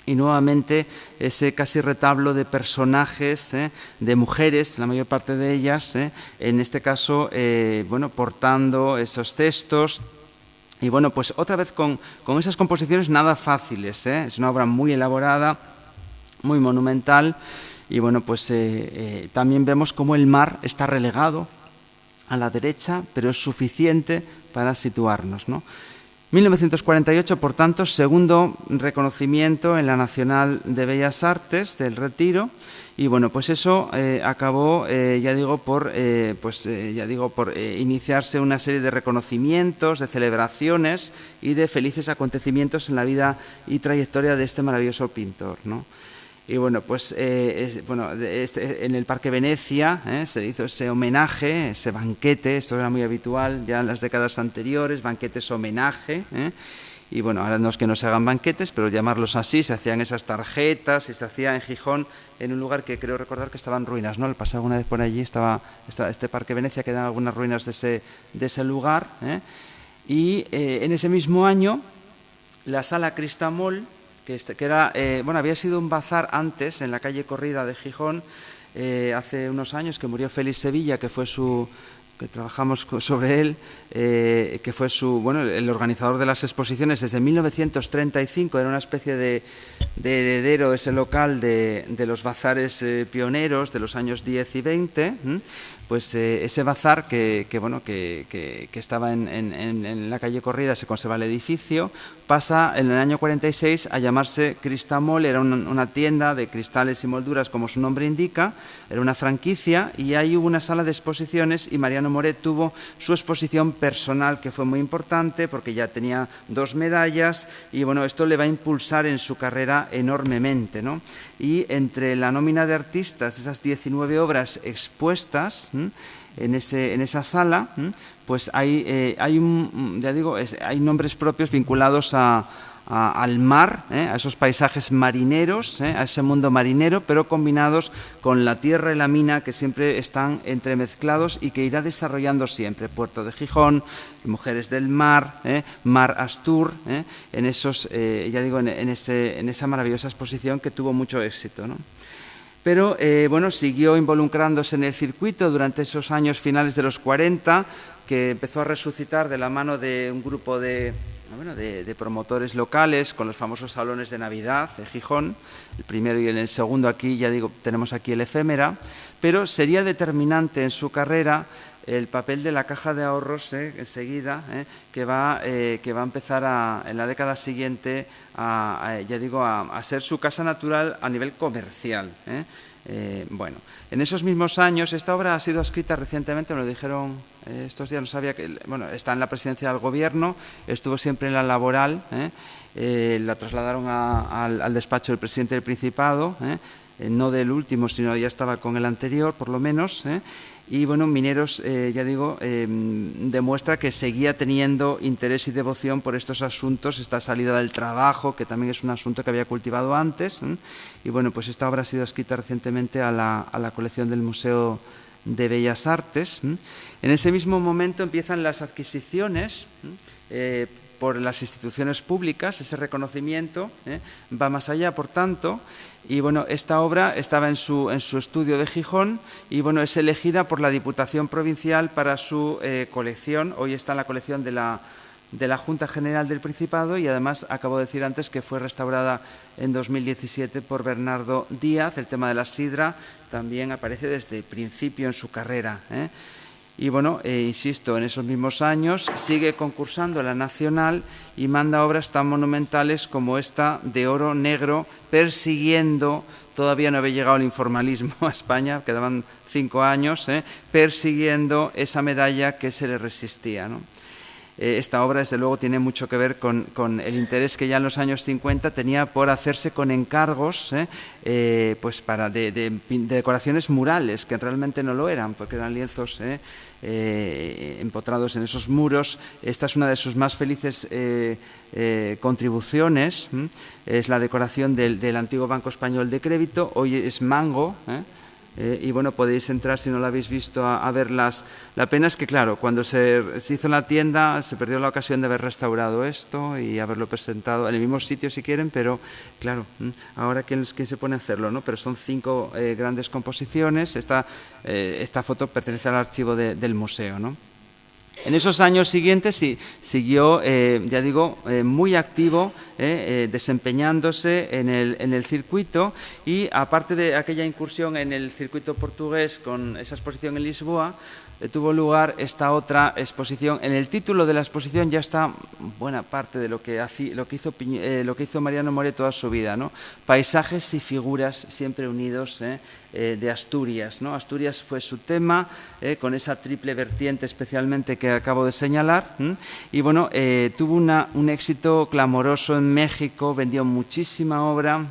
Y nuevamente ese casi retablo de personajes, de mujeres, la mayor parte de ellas, en este caso, bueno, portando esos cestos. Y bueno, pues otra vez con esas composiciones nada fáciles. Es una obra muy elaborada, muy monumental. Y bueno, pues también vemos cómo el mar está relegado a la derecha, pero es suficiente para situarnos, ¿no? 1948, por tanto, segundo reconocimiento en la Nacional de Bellas Artes del Retiro, y bueno, pues eso acabó, ya digo, por iniciarse una serie de reconocimientos, de celebraciones y de felices acontecimientos en la vida y trayectoria de este maravilloso pintor, ¿no? Y bueno, pues en el Parque Venecia se hizo ese homenaje, ese banquete. Esto era muy habitual ya en las décadas anteriores, banquetes homenaje. Y bueno, ahora no es que no se hagan banquetes, pero llamarlos así, se hacían esas tarjetas y se hacía en Gijón, en un lugar que creo recordar que estaba en ruinas, ¿no? Al pasar alguna vez por allí estaba este Parque Venecia, quedan algunas ruinas de ese lugar. Y en ese mismo año, la Sala Cristamol, que era, bueno, había sido un bazar antes en la calle Corrida de Gijón, hace unos años, que murió Félix Sevilla, que trabajamos sobre él, que fue el organizador de las exposiciones desde 1935, era una especie de heredero ese local de los bazares pioneros de los años 10 y 20, pues ese bazar que estaba en la calle Corrida, se conserva el edificio, pasa en el año 46 a llamarse Cristamol. Era una tienda de cristales y molduras, como su nombre indica, era una franquicia, y ahí hubo una sala de exposiciones y Mariano Moret tuvo su exposición personal, que fue muy importante porque ya tenía 2 medallas, y bueno, esto le va a impulsar en su carrera enormemente, ¿no? Y entre la nómina de artistas, esas 19 obras expuestas en esa sala, pues hay nombres propios vinculados al mar, a esos paisajes marineros, a ese mundo marinero, pero combinados con la tierra y la mina, que siempre están entremezclados y que irá desarrollando siempre. Puerto de Gijón, Mujeres del Mar, Mar Astur, en esa maravillosa exposición que tuvo mucho éxito, ¿no? Pero siguió involucrándose en el circuito durante esos años finales de los 40, que empezó a resucitar de la mano de un grupo de promotores locales, con los famosos salones de Navidad de Gijón, el primero y el segundo. Aquí, ya digo, tenemos aquí el efémera, pero sería determinante en su carrera el papel de la Caja de Ahorros, enseguida, que va a empezar en la década siguiente a ser su casa natural a nivel comercial. En esos mismos años, esta obra ha sido escrita recientemente, me lo dijeron estos días, no sabía que, está en la presidencia del gobierno, estuvo siempre en la laboral, la trasladaron al despacho del presidente del Principado, no del último, sino ya estaba con el anterior, por lo menos, y Mineros, demuestra que seguía teniendo interés y devoción por estos asuntos, esta salida del trabajo, que también es un asunto que había cultivado antes, y pues esta obra ha sido escrita recientemente a la colección del Museo de Bellas Artes. En ese mismo momento empiezan las adquisiciones por las instituciones públicas, ese reconocimiento va más allá, por tanto, y esta obra estaba en su estudio de Gijón, y es elegida por la Diputación Provincial para su colección. Hoy está en la colección de la Junta General del Principado, y además acabo de decir antes que fue restaurada en 2017 por Bernardo Díaz. El tema de la sidra también aparece desde el principio en su carrera, Y insisto, en esos mismos años sigue concursando en la Nacional y manda obras tan monumentales como esta de oro negro, persiguiendo, todavía no había llegado el informalismo a España, quedaban 5 años, persiguiendo esa medalla que se le resistía, ¿no? Esta obra, desde luego, tiene mucho que ver con el interés que ya en los años 50 tenía por hacerse con encargos de decoraciones murales, que realmente no lo eran, porque eran lienzos empotrados en esos muros. Esta es una de sus más felices contribuciones, es la decoración del antiguo Banco Español de Crédito, hoy es Mango, Y bueno, podéis entrar si no lo habéis visto a verlas. La pena es que, claro, cuando se hizo la tienda se perdió la ocasión de haber restaurado esto y haberlo presentado en el mismo sitio si quieren, pero claro, ahora ¿quién se pone a hacerlo, ¿no? Pero son 5 grandes composiciones. Esta foto pertenece al archivo del museo, ¿no? En esos años siguientes siguió, ya digo, muy activo, desempeñándose en el circuito, y aparte de aquella incursión en el circuito portugués con esa exposición en Lisboa, tuvo lugar esta otra exposición. En el título de la exposición ya está buena parte de lo que hizo Mariano Moré toda su vida, ¿no? Paisajes y figuras siempre unidos, de Asturias, ¿no? Asturias fue su tema, con esa triple vertiente especialmente que acabo de señalar, y bueno, tuvo un éxito clamoroso en México, vendió muchísima obra,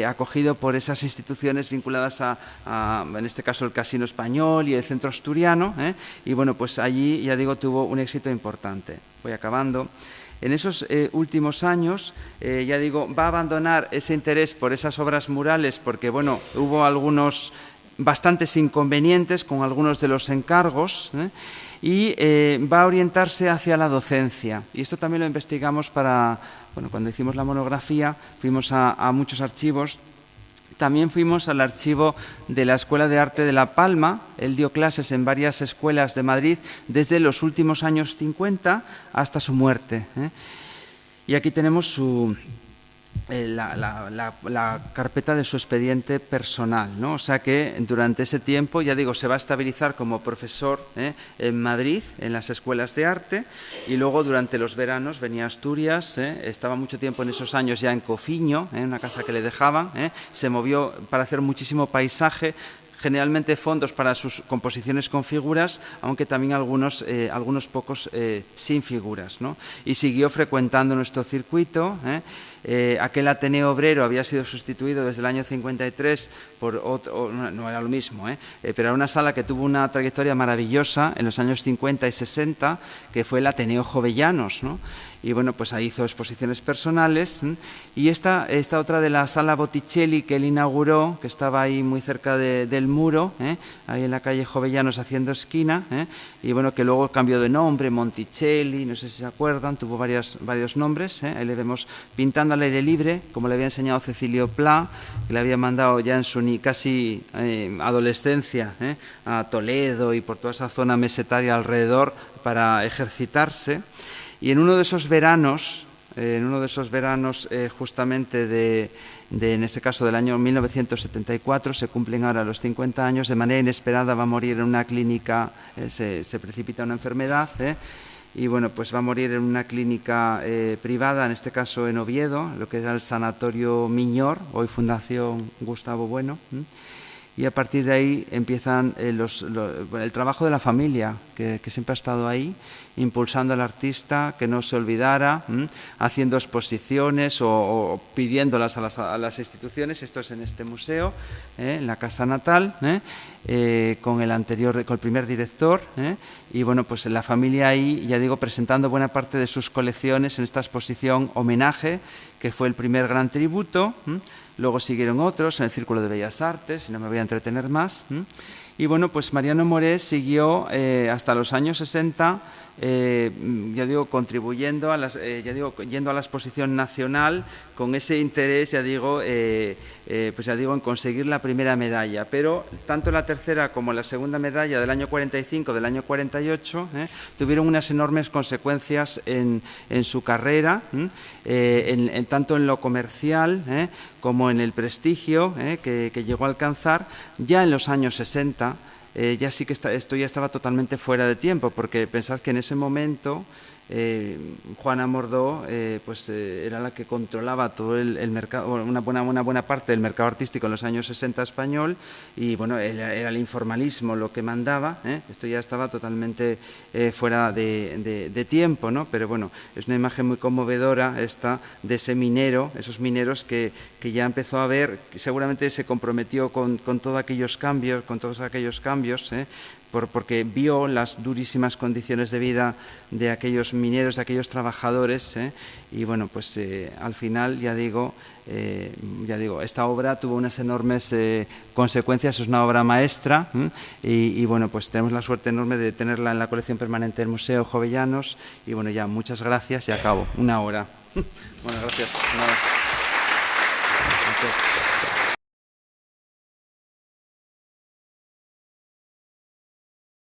acogido por esas instituciones vinculadas en este caso, el Casino Español y el Centro Asturiano, y bueno, pues allí, ya digo, tuvo un éxito importante. Voy acabando. En esos últimos años, ya digo, va a abandonar ese interés por esas obras murales porque, bueno, hubo bastantes inconvenientes con algunos de los encargos, y va a orientarse hacia la docencia. Y esto también lo investigamos cuando hicimos la monografía, fuimos a muchos archivos. También fuimos al archivo de la Escuela de Arte de La Palma. Él dio clases en varias escuelas de Madrid desde los últimos años 50 hasta su muerte. Y aquí tenemos la carpeta de su expediente personal, ¿no? O sea que durante ese tiempo, ya digo, se va a estabilizar como profesor en Madrid, en las escuelas de arte, y luego durante los veranos venía a Asturias, estaba mucho tiempo en esos años ya en Cofiño, en una casa que le dejaban, se movió para hacer muchísimo paisaje, generalmente fondos para sus composiciones con figuras, aunque también algunos pocos sin figuras, ¿no? Y siguió frecuentando nuestro circuito. Aquel Ateneo Obrero había sido sustituido desde el año 53 por otro, no era lo mismo, pero era una sala que tuvo una trayectoria maravillosa en los años 50 y 60, que fue el Ateneo Jovellanos, ¿no? Y bueno, pues ahí hizo exposiciones personales. Y esta otra de la sala Botticelli que él inauguró, que estaba ahí muy cerca del muro, ahí en la calle Jovellanos haciendo esquina, y bueno, que luego cambió de nombre, Monticelli, no sé si se acuerdan, tuvo varios nombres, ahí le vemos pintando al aire libre, como le había enseñado Cecilio Pla, que le había mandado ya en su casi adolescencia a Toledo y por toda esa zona mesetaria alrededor para ejercitarse. Y en uno de esos veranos, justamente en este caso del año 1974, se cumplen ahora los 50 años, de manera inesperada va a morir en una clínica, se precipita una enfermedad, y bueno, pues va a morir en una clínica privada, en este caso en Oviedo, lo que era el Sanatorio Miñor, hoy Fundación Gustavo Bueno. Y a partir de ahí empiezan el trabajo de la familia, que siempre ha estado ahí, impulsando al artista, que no se olvidara, haciendo exposiciones o pidiéndolas a las instituciones. Esto es en este museo, en la casa natal, con el primer director, y bueno, pues la familia ahí, ya digo, presentando buena parte de sus colecciones en esta exposición homenaje, que fue el primer gran tributo. Luego siguieron otros en el Círculo de Bellas Artes, y no me voy a entretener más. Y bueno, pues Mariano Moré siguió hasta los años 60, ya digo, contribuyendo yendo a la exposición nacional con ese interés, pues en conseguir la primera medalla. Pero tanto la tercera como la segunda medalla del año 45, del año 48, tuvieron unas enormes consecuencias en su carrera, tanto en lo comercial como en el prestigio que llegó a alcanzar ya en los años 60. Ya sí que esto ya estaba totalmente fuera de tiempo, porque pensad que en ese momento Juana Mordó era la que controlaba todo el mercado, una buena parte del mercado artístico en los años 60 español, y bueno, era el informalismo lo que mandaba. Esto ya estaba totalmente fuera de tiempo, ¿no? Pero bueno, es una imagen muy conmovedora esta de ese minero, esos mineros que ya empezó a ver, que seguramente se comprometió con todos aquellos cambios, porque vio las durísimas condiciones de vida de aquellos mineros, de aquellos trabajadores, y bueno, pues al final, ya digo, esta obra tuvo unas enormes consecuencias, es una obra maestra, y bueno, pues tenemos la suerte enorme de tenerla en la colección permanente del Museo Jovellanos, y bueno, ya muchas gracias y acabo, 1 hora. Bueno, gracias. Gracias.